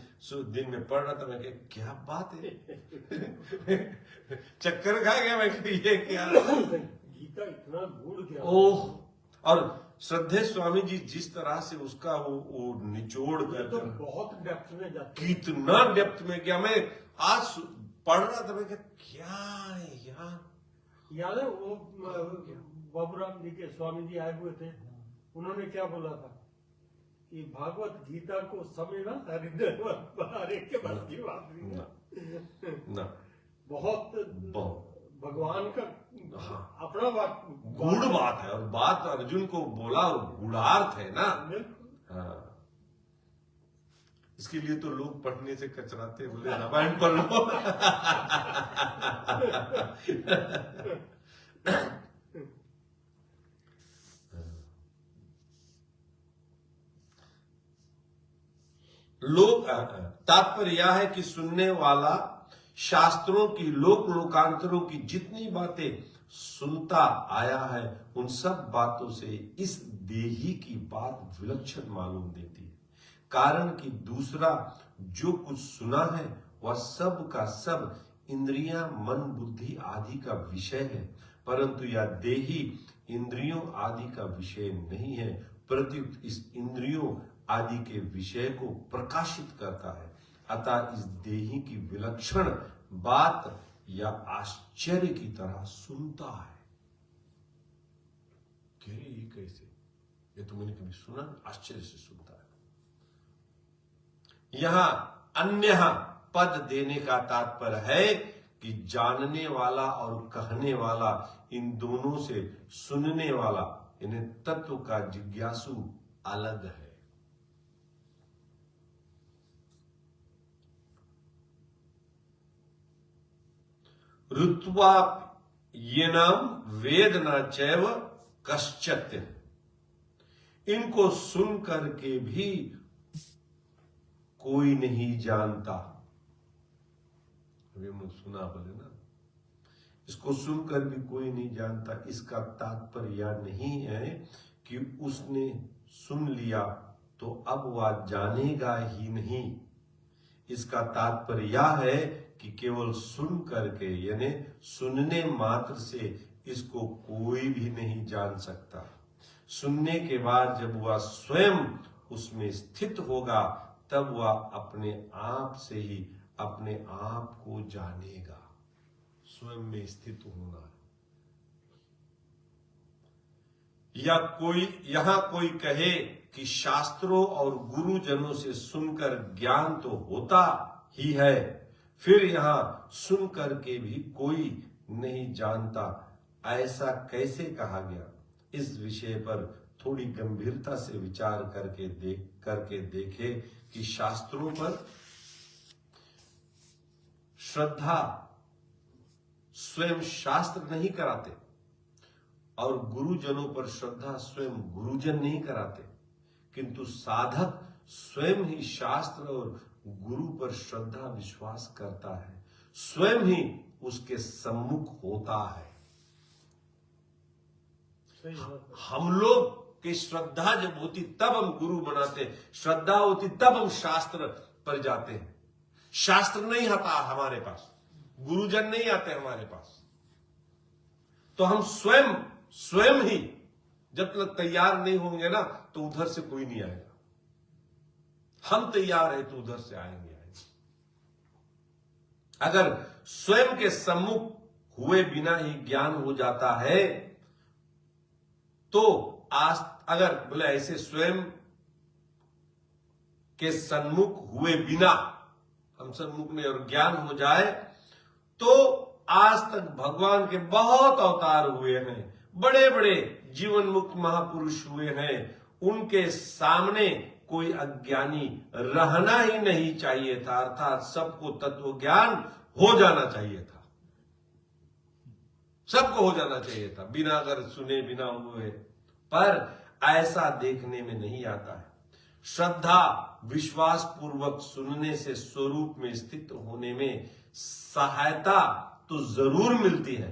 दिन में पढ़ रहा था, मैं क्या बात है चक्कर खा गया मैं, ये क्या गीता इतना गूढ़ क्या? ओह, और श्रद्धेय स्वामी जी जिस तरह से उसका वो निचोड़ कर तो बहुत डेप्थ में जाते, कितना डेप्थ में गया। मैं आज पढ़ रहा था, मैं क्या है यार। याद है वो बाबूराम जी के स्वामी जी आए हुए थे, उन्होंने क्या बोला था कि भागवत गीता को समझना हर एक के बस की बात नहीं है। ना बहुत बहुत भगवान का हाँ। अपना बात गूढ़ बात है, और बात अर्जुन को बोला गूढ़ार्थ है ना। बिल्कुल। हाँ, इसके लिए तो लोग पढ़ने से कचराते, बोले रामायण पढ़ लो। लोक तात्पर्य यह है कि सुनने वाला शास्त्रों की लोकांतरों की जितनी बातें सुनता आया है, उन सब बातों से इस देही की बात विलक्षण मालूम देती है। कारण कि दूसरा जो कुछ सुना है वह सब का सब इंद्रियां, मन, बुद्धि आदि का विषय है, परंतु यह देही इंद्रियों आदि का विषय नहीं है, प्रत्युत इस इंद्रियों आदि के विषय को प्रकाशित करता है। अतः इस देही की विलक्षण बात या आश्चर्य की तरह सुनता है। कह रहे ये कैसे? ये तो मैंने कभी सुना, आश्चर्य से सुनता है। यहां अन्य पद देने का तात्पर्य है कि जानने वाला और कहने वाला, इन दोनों से सुनने वाला यानी तत्व का जिज्ञासु अलग है। ऋत्वा ये नाम वेदना चैव कश्चित्, इनको सुन करके भी कोई नहीं जानता। अभी हम लोग सुना बोले ना, इसको सुनकर भी कोई नहीं जानता। इसका तात्पर्य यह नहीं है कि उसने सुन लिया तो अब वह जानेगा ही नहीं। इसका तात्पर्य यह है कि केवल सुन करके यानी सुनने मात्र से इसको कोई भी नहीं जान सकता। सुनने के बाद जब वह स्वयं उसमें स्थित होगा, तब वह अपने आप से ही अपने आप को जानेगा। स्वयं में स्थित होना है। या यहां कोई कहे कि शास्त्रों और गुरुजनों से सुनकर ज्ञान तो होता ही है, फिर यहां सुन करके भी कोई नहीं जानता, ऐसा कैसे कहा गया? इस विषय पर थोड़ी गंभीरता से विचार करके देखे कि शास्त्रों पर श्रद्धा स्वयं शास्त्र नहीं कराते और गुरुजनों पर श्रद्धा स्वयं गुरुजन नहीं कराते, किंतु साधक स्वयं ही शास्त्र और गुरु पर श्रद्धा विश्वास करता है, स्वयं ही उसके सम्मुख होता है। हम लोग की श्रद्धा जब होती तब हम गुरु बनाते, श्रद्धा होती तब हम शास्त्र पर जाते हैं। शास्त्र नहीं आता हमारे पास, गुरुजन नहीं आते हमारे पास, तो हम स्वयं ही जब तक तैयार नहीं होंगे ना, तो उधर से कोई नहीं आएगा। हम तैयार है तो उधर से आएंगे। अगर स्वयं के सम्मुख हुए बिना ही ज्ञान हो जाता है, तो अगर बोले ऐसे स्वयं के सन्मुख हुए बिना हम सन्मुख में और ज्ञान हो जाए, तो आज तक भगवान के बहुत अवतार हुए हैं, बड़े बड़े जीवन मुक्त महापुरुष हुए हैं, उनके सामने कोई अज्ञानी रहना ही नहीं चाहिए था। अर्थात सबको तत्व ज्ञान हो जाना चाहिए था, सबको हो जाना चाहिए था, बिना अगर सुने बिना हुए। पर ऐसा देखने में नहीं आता है। श्रद्धा विश्वास पूर्वक सुनने से स्वरूप में स्थित होने में सहायता तो जरूर मिलती है,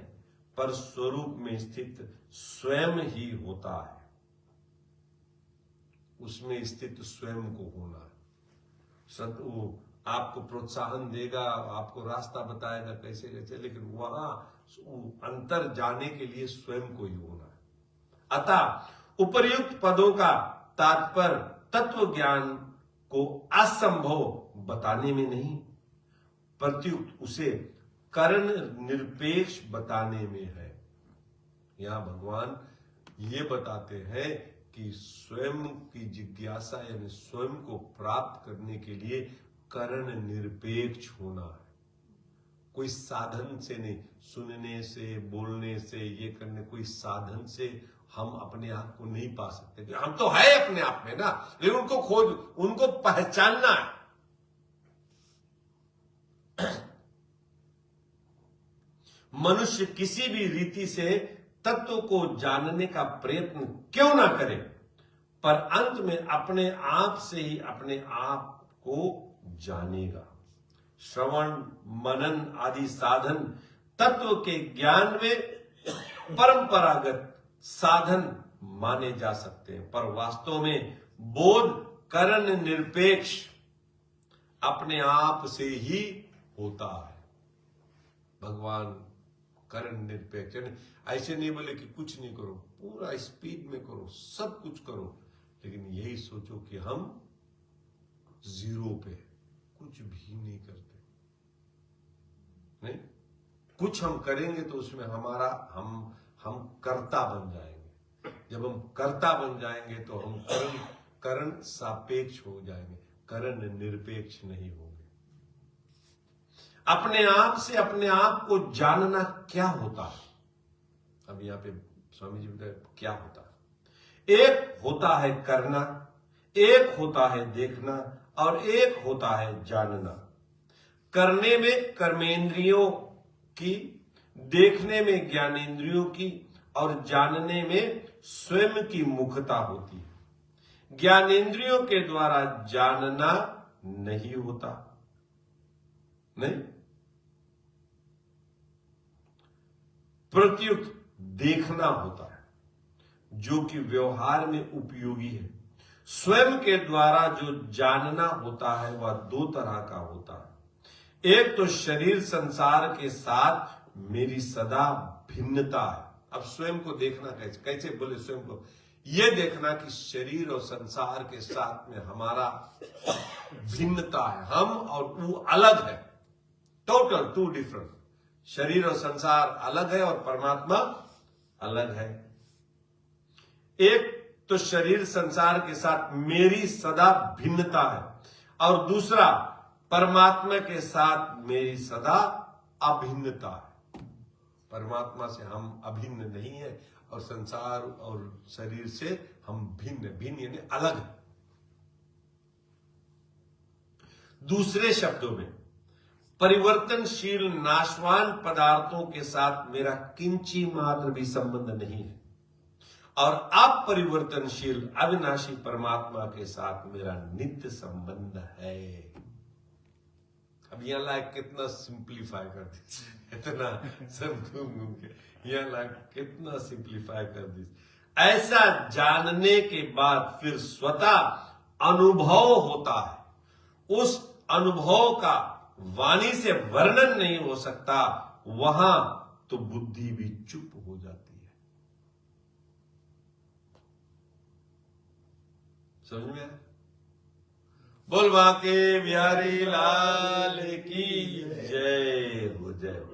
पर स्वरूप में स्थित स्वयं ही होता है। उसमें स्थित स्वयं को होना है। वो आपको प्रोत्साहन देगा, आपको रास्ता बताएगा कैसे कैसे, लेकिन वहां अंतर जाने के लिए स्वयं को ही होना है। अतः उपर्युक्त पदों का तात्पर्य तत्व ज्ञान को असंभव बताने में नहीं, प्रत्युत उसे करण निरपेक्ष बताने में है। यहां भगवान ये बताते हैं कि स्वयं की जिज्ञासा यानी स्वयं को प्राप्त करने के लिए करण निरपेक्ष होना है। कोई साधन से नहीं, सुनने से, बोलने से, ये करने, कोई साधन से हम अपने आप को नहीं पा सकते। हम तो है अपने आप में ना, लेकिन उनको पहचानना है। मनुष्य किसी भी रीति से तत्व को जानने का प्रयत्न क्यों ना करे, पर अंत में अपने आप से ही अपने आप को जानेगा। श्रवण, मनन आदि साधन तत्व के ज्ञान में परंपरागत साधन माने जा सकते हैं, पर वास्तव में बोध करण निरपेक्ष अपने आप से ही होता है। भगवान करण निरपेक्ष, ऐसे नहीं बोले कि कुछ नहीं करो, पूरा स्पीड में करो, सब कुछ करो, लेकिन यही सोचो कि हम जीरो पे, कुछ भी नहीं करते। नहीं, कुछ हम करेंगे तो उसमें हमारा हम कर्ता बन जाएंगे। जब हम कर्ता बन जाएंगे तो हम करण सापेक्ष हो जाएंगे, करण निरपेक्ष नहीं होंगे। अपने आप से अपने आप को जानना क्या होता है? अब यहां पे स्वामी जी बताए क्या होता है। एक होता है करना, एक होता है देखना, और एक होता है जानना। करने में कर्मेंद्रियों की, देखने में ज्ञानेंद्रियों की, और जानने में स्वयं की मुखता होती है। ज्ञानेंद्रियों के द्वारा जानना नहीं होता, नहीं, प्रत्युत देखना होता है, जो कि व्यवहार में उपयोगी है। स्वयं के द्वारा जो जानना होता है वह दो तरह का होता है। एक तो शरीर संसार के साथ मेरी सदा भिन्नता है। अब स्वयं को देखना कैसे बोले? स्वयं को ये देखना कि शरीर और संसार के साथ में हमारा भिन्नता है, हम और वो अलग है, टोटल टू डिफरेंट। शरीर और संसार अलग है और परमात्मा अलग है। एक तो शरीर संसार के साथ मेरी सदा भिन्नता है, और दूसरा परमात्मा के साथ मेरी सदा अभिन्नता है। परमात्मा से हम अभिन्न नहीं है, और संसार और शरीर से हम भिन्न यानी अलग है। दूसरे शब्दों में, परिवर्तनशील नाशवान पदार्थों के साथ मेरा किंची मात्र भी संबंध नहीं है, और अपरिवर्तनशील अविनाशी परमात्मा के साथ मेरा नित्य संबंध है। अब यहां लाइक कितना सिंप्लीफाई कर दी, इतना सब घूम के यहां लाइक कितना सिंप्लीफाई कर दी। ऐसा जानने के बाद फिर स्वतः अनुभव होता है। उस अनुभव का वाणी से वर्णन नहीं हो सकता, वहां तो बुद्धि भी चुप हो जाती है। समझ में आया? बोल बांके बिहारी लाल की जय हो, जय हो।